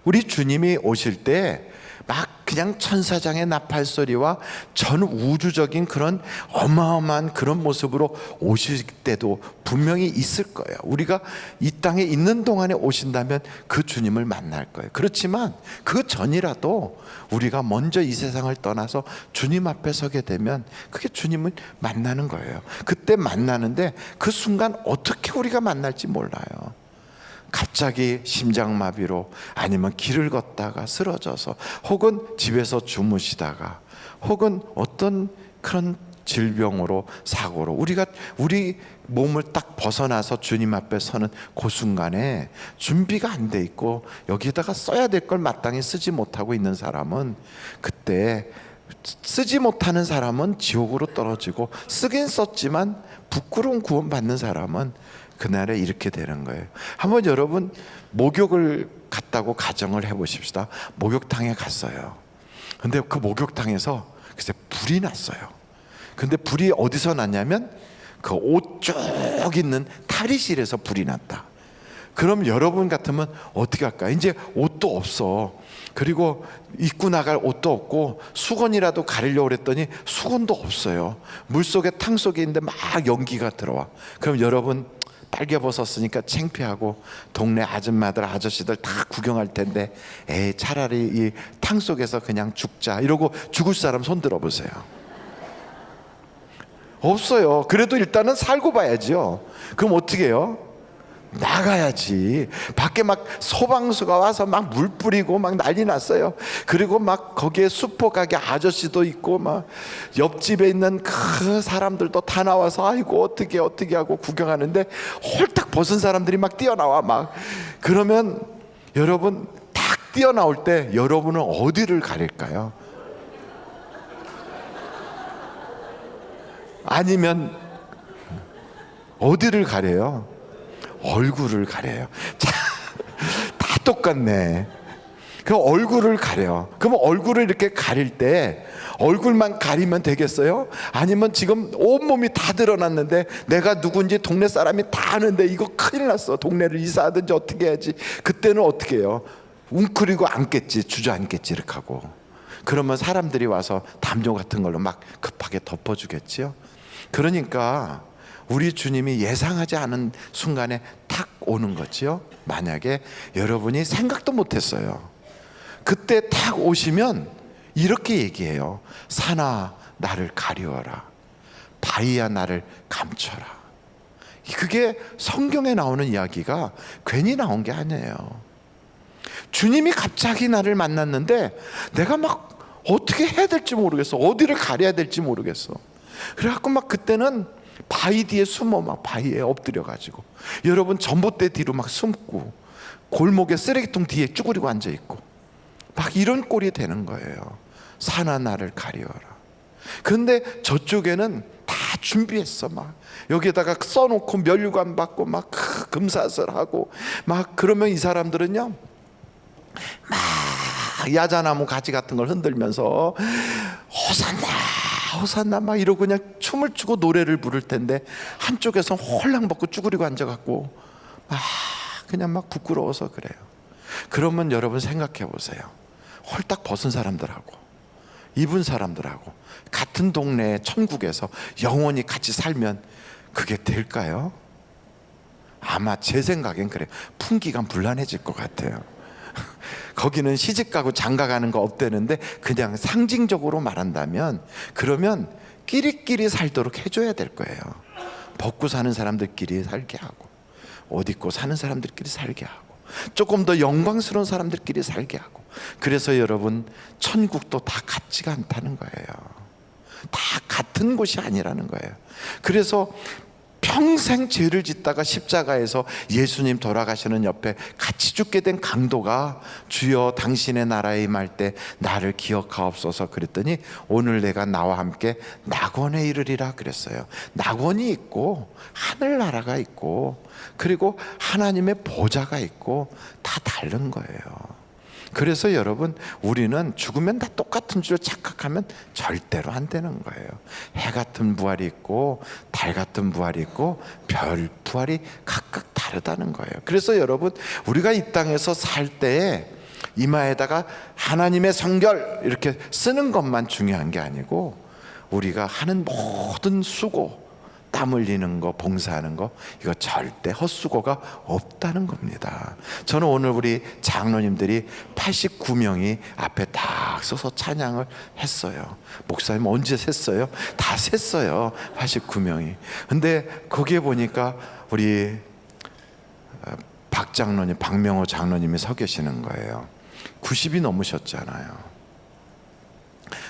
우리 주님이 오실 때 막 그냥 천사장의 나팔 소리와 전 우주적인 그런 어마어마한 그런 모습으로 오실 때도 분명히 있을 거예요. 우리가 이 땅에 있는 동안에 오신다면 그 주님을 만날 거예요. 그렇지만 그 전이라도 우리가 먼저 이 세상을 떠나서 주님 앞에 서게 되면 그게 주님을 만나는 거예요. 그때 만나는데 그 순간 어떻게 우리가 만날지 몰라요. 갑자기 심장마비로, 아니면 길을 걷다가 쓰러져서, 혹은 집에서 주무시다가, 혹은 어떤 그런 질병으로, 사고로 우리 몸을 딱 벗어나서 주님 앞에 서는 그 순간에 준비가 안 돼 있고 여기다가 써야 될 걸 마땅히 쓰지 못하고 있는 사람은, 그때 쓰지 못하는 사람은 지옥으로 떨어지고, 쓰긴 썼지만 부끄러운 구원 받는 사람은 그날에 이렇게 되는 거예요. 한번 여러분 목욕을 갔다고 가정을 해보십시다. 목욕탕에 갔어요. 근데 그 목욕탕에서 글쎄 불이 났어요. 근데 불이 어디서 났냐면 그 옷 쭉 있는 탈의실에서 불이 났다. 그럼 여러분 같으면 어떻게 할까? 이제 옷도 없어. 그리고 입고 나갈 옷도 없고 수건이라도 가리려고 그랬더니 수건도 없어요. 물속에, 탕 속에 있는데 막 연기가 들어와. 그럼 여러분 빨개벗어 쓰니까 창피하고 동네 아줌마들, 아저씨들 다 구경할 텐데, 에이 차라리 이 탕 속에서 그냥 죽자 이러고 죽을 사람 손 들어보세요. 없어요. 그래도 일단은 살고 봐야죠. 그럼 어떻게 해요? 나가야지. 밖에 막 소방서가 와서 막 물 뿌리고 막 난리 났어요. 그리고 막 거기에 수포 가게 아저씨도 있고 막 옆집에 있는 그 사람들도 다 나와서 아이고 어떻게 하고 구경하는데, 홀딱 벗은 사람들이 막 뛰어나와 막. 그러면 여러분 딱 뛰어나올 때 여러분은 어디를 가릴까요? 아니면 어디를 가려요? 얼굴을 가려요. 자, 다 똑같네. 그 얼굴을 가려. 그럼 얼굴을 이렇게 가릴 때 얼굴만 가리면 되겠어요? 아니면 지금 온몸이 다 드러났는데 내가 누군지 동네 사람이 다 아는데 이거 큰일 났어. 동네를 이사하든지 어떻게 해야지. 그때는 어떻게 해요? 웅크리고 앉겠지, 주저앉겠지 이렇게 하고. 그러면 사람들이 와서 담요 같은 걸로 막 급하게 덮어주겠지요. 그러니까 우리 주님이 예상하지 않은 순간에 탁 오는 거지요. 만약에 여러분이 생각도 못했어요. 그때 탁 오시면 이렇게 얘기해요. 산아 나를 가리워라, 바위야 나를 감춰라. 그게 성경에 나오는 이야기가 괜히 나온 게 아니에요. 주님이 갑자기 나를 만났는데 내가 막 어떻게 해야 될지 모르겠어. 어디를 가려야 될지 모르겠어. 그래갖고 막 그때는 바위 뒤에 숨어, 막 바위에 엎드려 가지고, 여러분 전봇대 뒤로 막 숨고, 골목에 쓰레기통 뒤에 쭈그리고 앉아 있고, 막 이런 꼴이 되는 거예요. 산아 나를 가리워라. 그런데 저쪽에는 다 준비했어. 막 여기에다가 써놓고 면류관 받고 막 금사슬하고 막. 그러면 이 사람들은요 막 야자나무 가지 같은 걸 흔들면서 호산나 호산나 막 이러고 그냥 춤을 추고 노래를 부를 텐데, 한쪽에서 홀랑 벗고 쭈그리고 앉아갖고 막 그냥 막 부끄러워서 그래요. 그러면 여러분 생각해 보세요. 홀딱 벗은 사람들하고 입은 사람들하고 같은 동네에 천국에서 영원히 같이 살면 그게 될까요? 아마 제 생각엔 그래요. 풍기가 불안해질 것 같아요. 거기는 시집가고 장가가는 거 없대는데 그냥 상징적으로 말한다면, 그러면 끼리끼리 살도록 해줘야 될 거예요. 벗고 사는 사람들끼리 살게 하고, 옷 입고 사는 사람들끼리 살게 하고, 조금 더 영광스러운 사람들끼리 살게 하고. 그래서 여러분 천국도 다 같지가 않다는 거예요. 다 같은 곳이 아니라는 거예요. 그래서 평생 죄를 짓다가 십자가에서 예수님 돌아가시는 옆에 같이 죽게 된 강도가 주여 당신의 나라에 임할 때 나를 기억하옵소서 그랬더니 오늘 내가 나와 함께 낙원에 이르리라 그랬어요. 낙원이 있고 하늘나라가 있고 그리고 하나님의 보좌가 있고 다 다른 거예요. 그래서 여러분 우리는 죽으면 다 똑같은 줄 착각하면 절대로 안 되는 거예요. 해 같은 부활이 있고 달 같은 부활이 있고 별 부활이 각각 다르다는 거예요. 그래서 여러분 우리가 이 땅에서 살 때에 이마에다가 하나님의 성결 이렇게 쓰는 것만 중요한 게 아니고 우리가 하는 모든 수고, 땀 흘리는 거, 봉사하는 거, 이거 절대 헛수고가 없다는 겁니다. 저는 오늘 우리 장로님들이 89명이 앞에 딱 서서 찬양을 했어요. 목사님 언제 셌어요? 다 셌어요. 89명이. 근데 거기에 보니까 우리 박 장로님, 박명호 장로님이 서 계시는 거예요. 90이 넘으셨잖아요.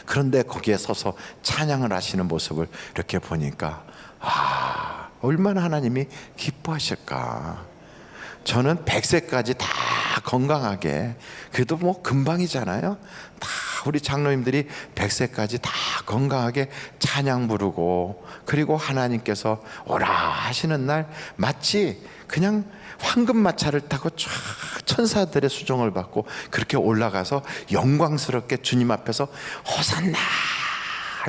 그런데 거기에 서서 찬양을 하시는 모습을 이렇게 보니까 얼마나 하나님이 기뻐하실까. 저는 100세까지 다 건강하게, 그래도 뭐 금방이잖아요. 다 우리 장로님들이 100세까지 다 건강하게 찬양 부르고, 그리고 하나님께서 오라 하시는 날 마치 그냥 황금마차를 타고 쫙 천사들의 수종을 받고 그렇게 올라가서 영광스럽게 주님 앞에서 호산나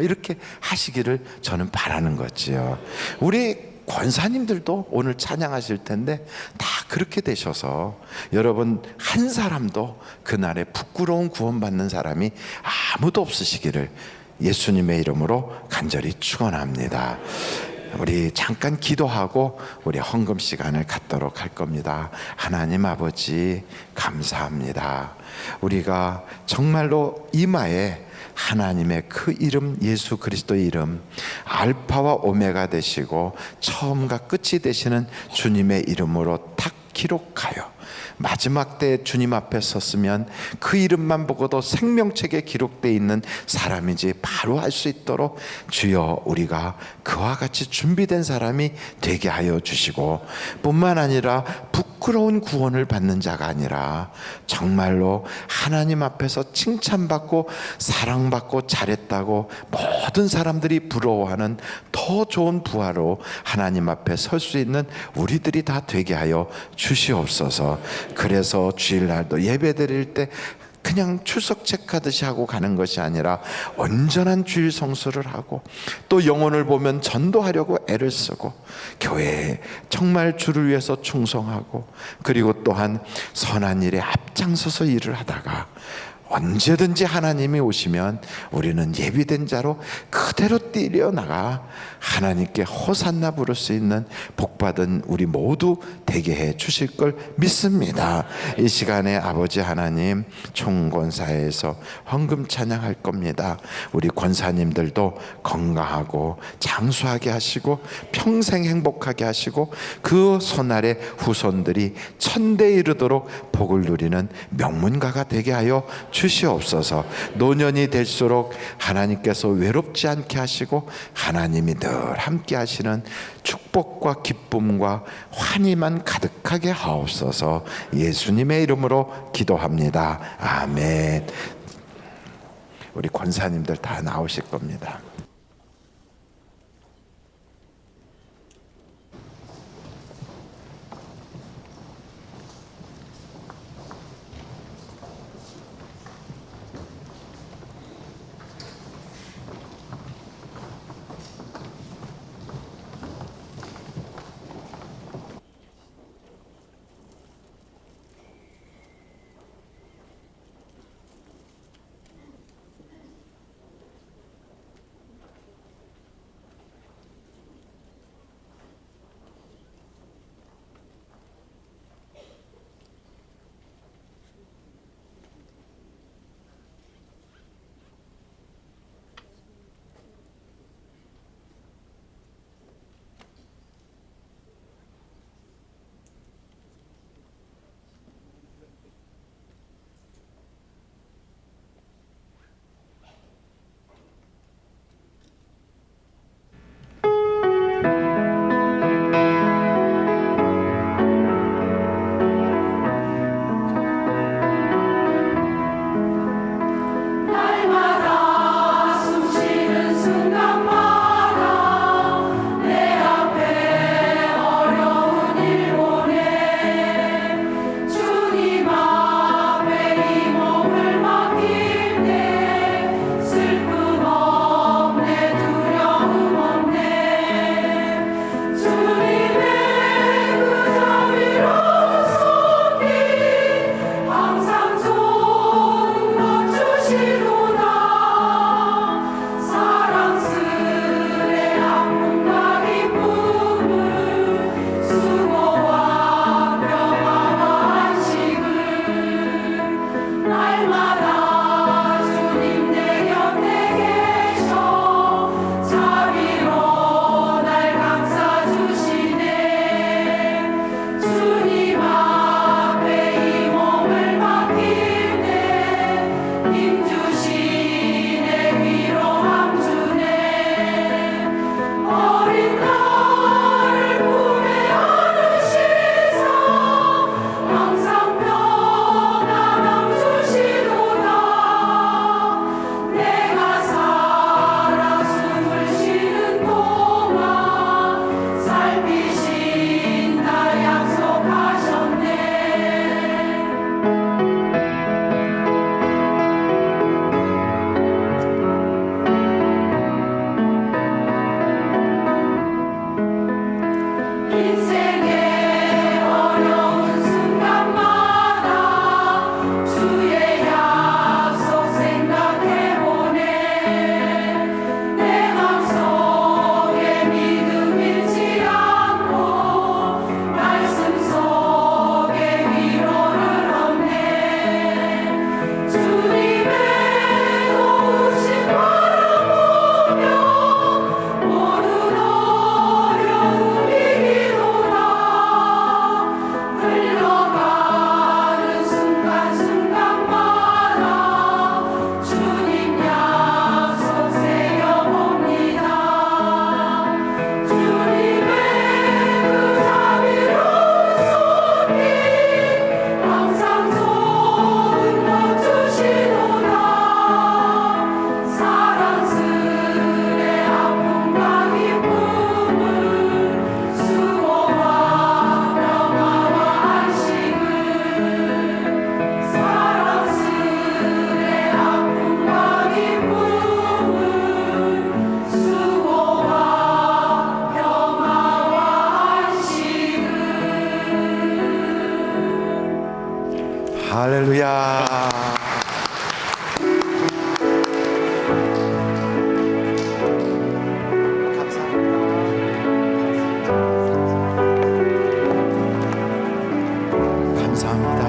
이렇게 하시기를 저는 바라는 거지요. 우리 권사님들도 오늘 찬양하실 텐데 다 그렇게 되셔서 여러분 한 사람도 그날에 부끄러운 구원받는 사람이 아무도 없으시기를 예수님의 이름으로 간절히 축원합니다. 우리 잠깐 기도하고 우리 헌금 시간을 갖도록 할 겁니다. 하나님 아버지 감사합니다. 우리가 정말로 이마에 하나님의 그 이름, 예수 그리스도의 이름, 알파와 오메가 되시고 처음과 끝이 되시는 주님의 이름으로 탁 기록하여 마지막 때 주님 앞에 섰으면 그 이름만 보고도 생명책에 기록되어 있는 사람인지 바로 알 수 있도록 주여 우리가 그와 같이 준비된 사람이 되게 하여 주시고, 뿐만 아니라 부끄러운 구원을 받는 자가 아니라 정말로 하나님 앞에서 칭찬받고 사랑받고 잘했다고 모든 사람들이 부러워하는 더 좋은 부하로 하나님 앞에 설 수 있는 우리들이 다 되게 하여 주시옵소서. 그래서 주일날도 예배 드릴 때 그냥 출석 체크하듯이 하고 가는 것이 아니라 온전한 주일 성수를 하고, 또 영혼을 보면 전도하려고 애를 쓰고 교회에 정말 주를 위해서 충성하고, 그리고 또한 선한 일에 앞장서서 일을 하다가 언제든지 하나님이 오시면 우리는 예비된 자로 그대로 뛰어나가 하나님께 호산나 부를 수 있는 복받은 우리 모두 되게 해 주실 걸 믿습니다. 이 시간에 아버지 하나님, 총권사에서 헌금 찬양할 겁니다. 우리 권사님들도 건강하고 장수하게 하시고 평생 행복하게 하시고 그 손아래 후손들이 천대에 이르도록 복을 누리는 명문가가 되게 하여 주시옵소서. 노년이 될수록 하나님께서 외롭지 않게 하시고 하나님이 늘 함께 하시는 축복과 기쁨과 환희만 가득하게 하옵소서. 예수님의 이름으로 기도합니다. 아멘. 우리 권사님들 다 나오실 겁니다. 할렐루야. 감사합니다.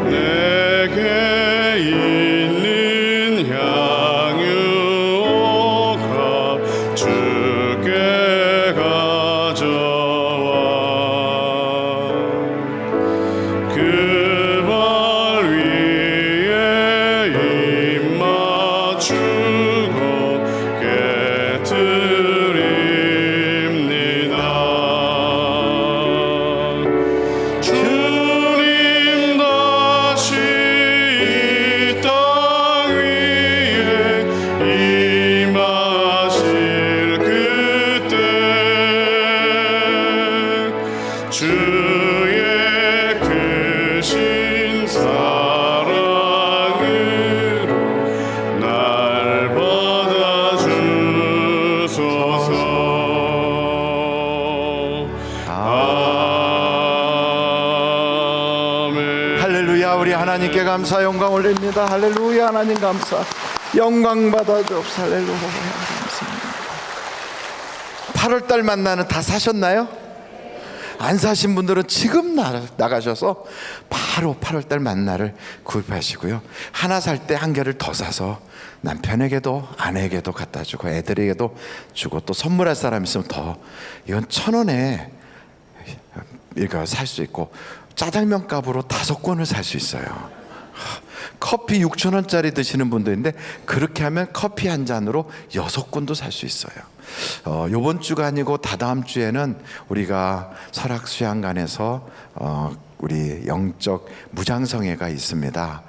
내게 있는 향유가 주께 가져와 그 발 위에 입 맞추고 깨뜨립니다. 주님 다시 이 땅 위에 임하실 그때 주의 크신 사랑으로 날 받아주소서. 아멘. 할렐루야. 우리 하나님께 감사 영광 올립니다. 할렐루야. 하나님 감사 영광 받아주옵소서. 할렐루야. 감사합니다. 8월달 만나는 다 사셨나요? 안 사신 분들은 지금 나가셔서 바로 8월달 만나를 구입하시고요. 하나 살 때 한 개를 더 사서 남편에게도 아내에게도 갖다 주고 애들에게도 주고 또 선물할 사람 있으면 더. 이건 1,000원에 이거 살 수 있고 짜장면 값으로 5권을 살 수 있어요. 커피 6,000원짜리 드시는 분도 있는데 그렇게 하면 커피 한 잔으로 6권도 살 수 있어요. 요번 주가 아니고 다다음 주에는 우리가 설악수양관에서 우리 영적 무장성회가 있습니다.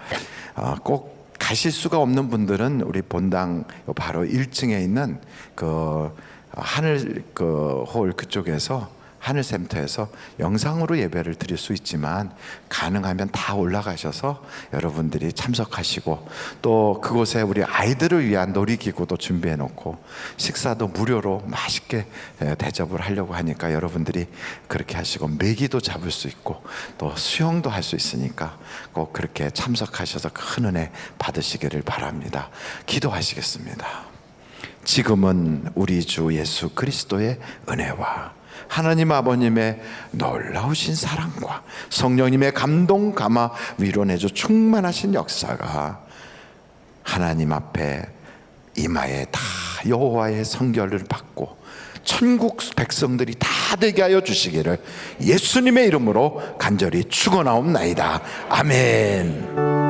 꼭 가실 수가 없는 분들은 우리 본당 바로 1층에 있는 그 하늘 그 홀 그쪽에서 하늘센터에서 영상으로 예배를 드릴 수 있지만 가능하면 다 올라가셔서 여러분들이 참석하시고 또 그곳에 우리 아이들을 위한 놀이기구도 준비해 놓고 식사도 무료로 맛있게 대접을 하려고 하니까 여러분들이 그렇게 하시고 메기도 잡을 수 있고 또 수영도 할 수 있으니까 꼭 그렇게 참석하셔서 큰 은혜 받으시기를 바랍니다. 기도하시겠습니다. 지금은 우리 주 예수 그리스도의 은혜와 하나님 아버님의 놀라우신 사랑과 성령님의 감동 감화 위로내줘 충만하신 역사가 하나님 앞에 이마에 다 여호와의 성결을 받고 천국 백성들이 다 되게 하여 주시기를 예수님의 이름으로 간절히 축원하옵나이다. 아멘.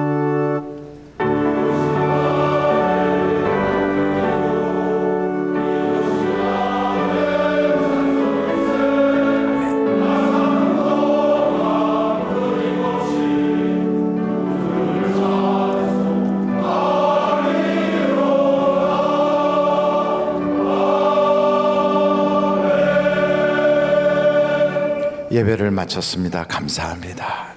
예배를 마쳤습니다. 감사합니다.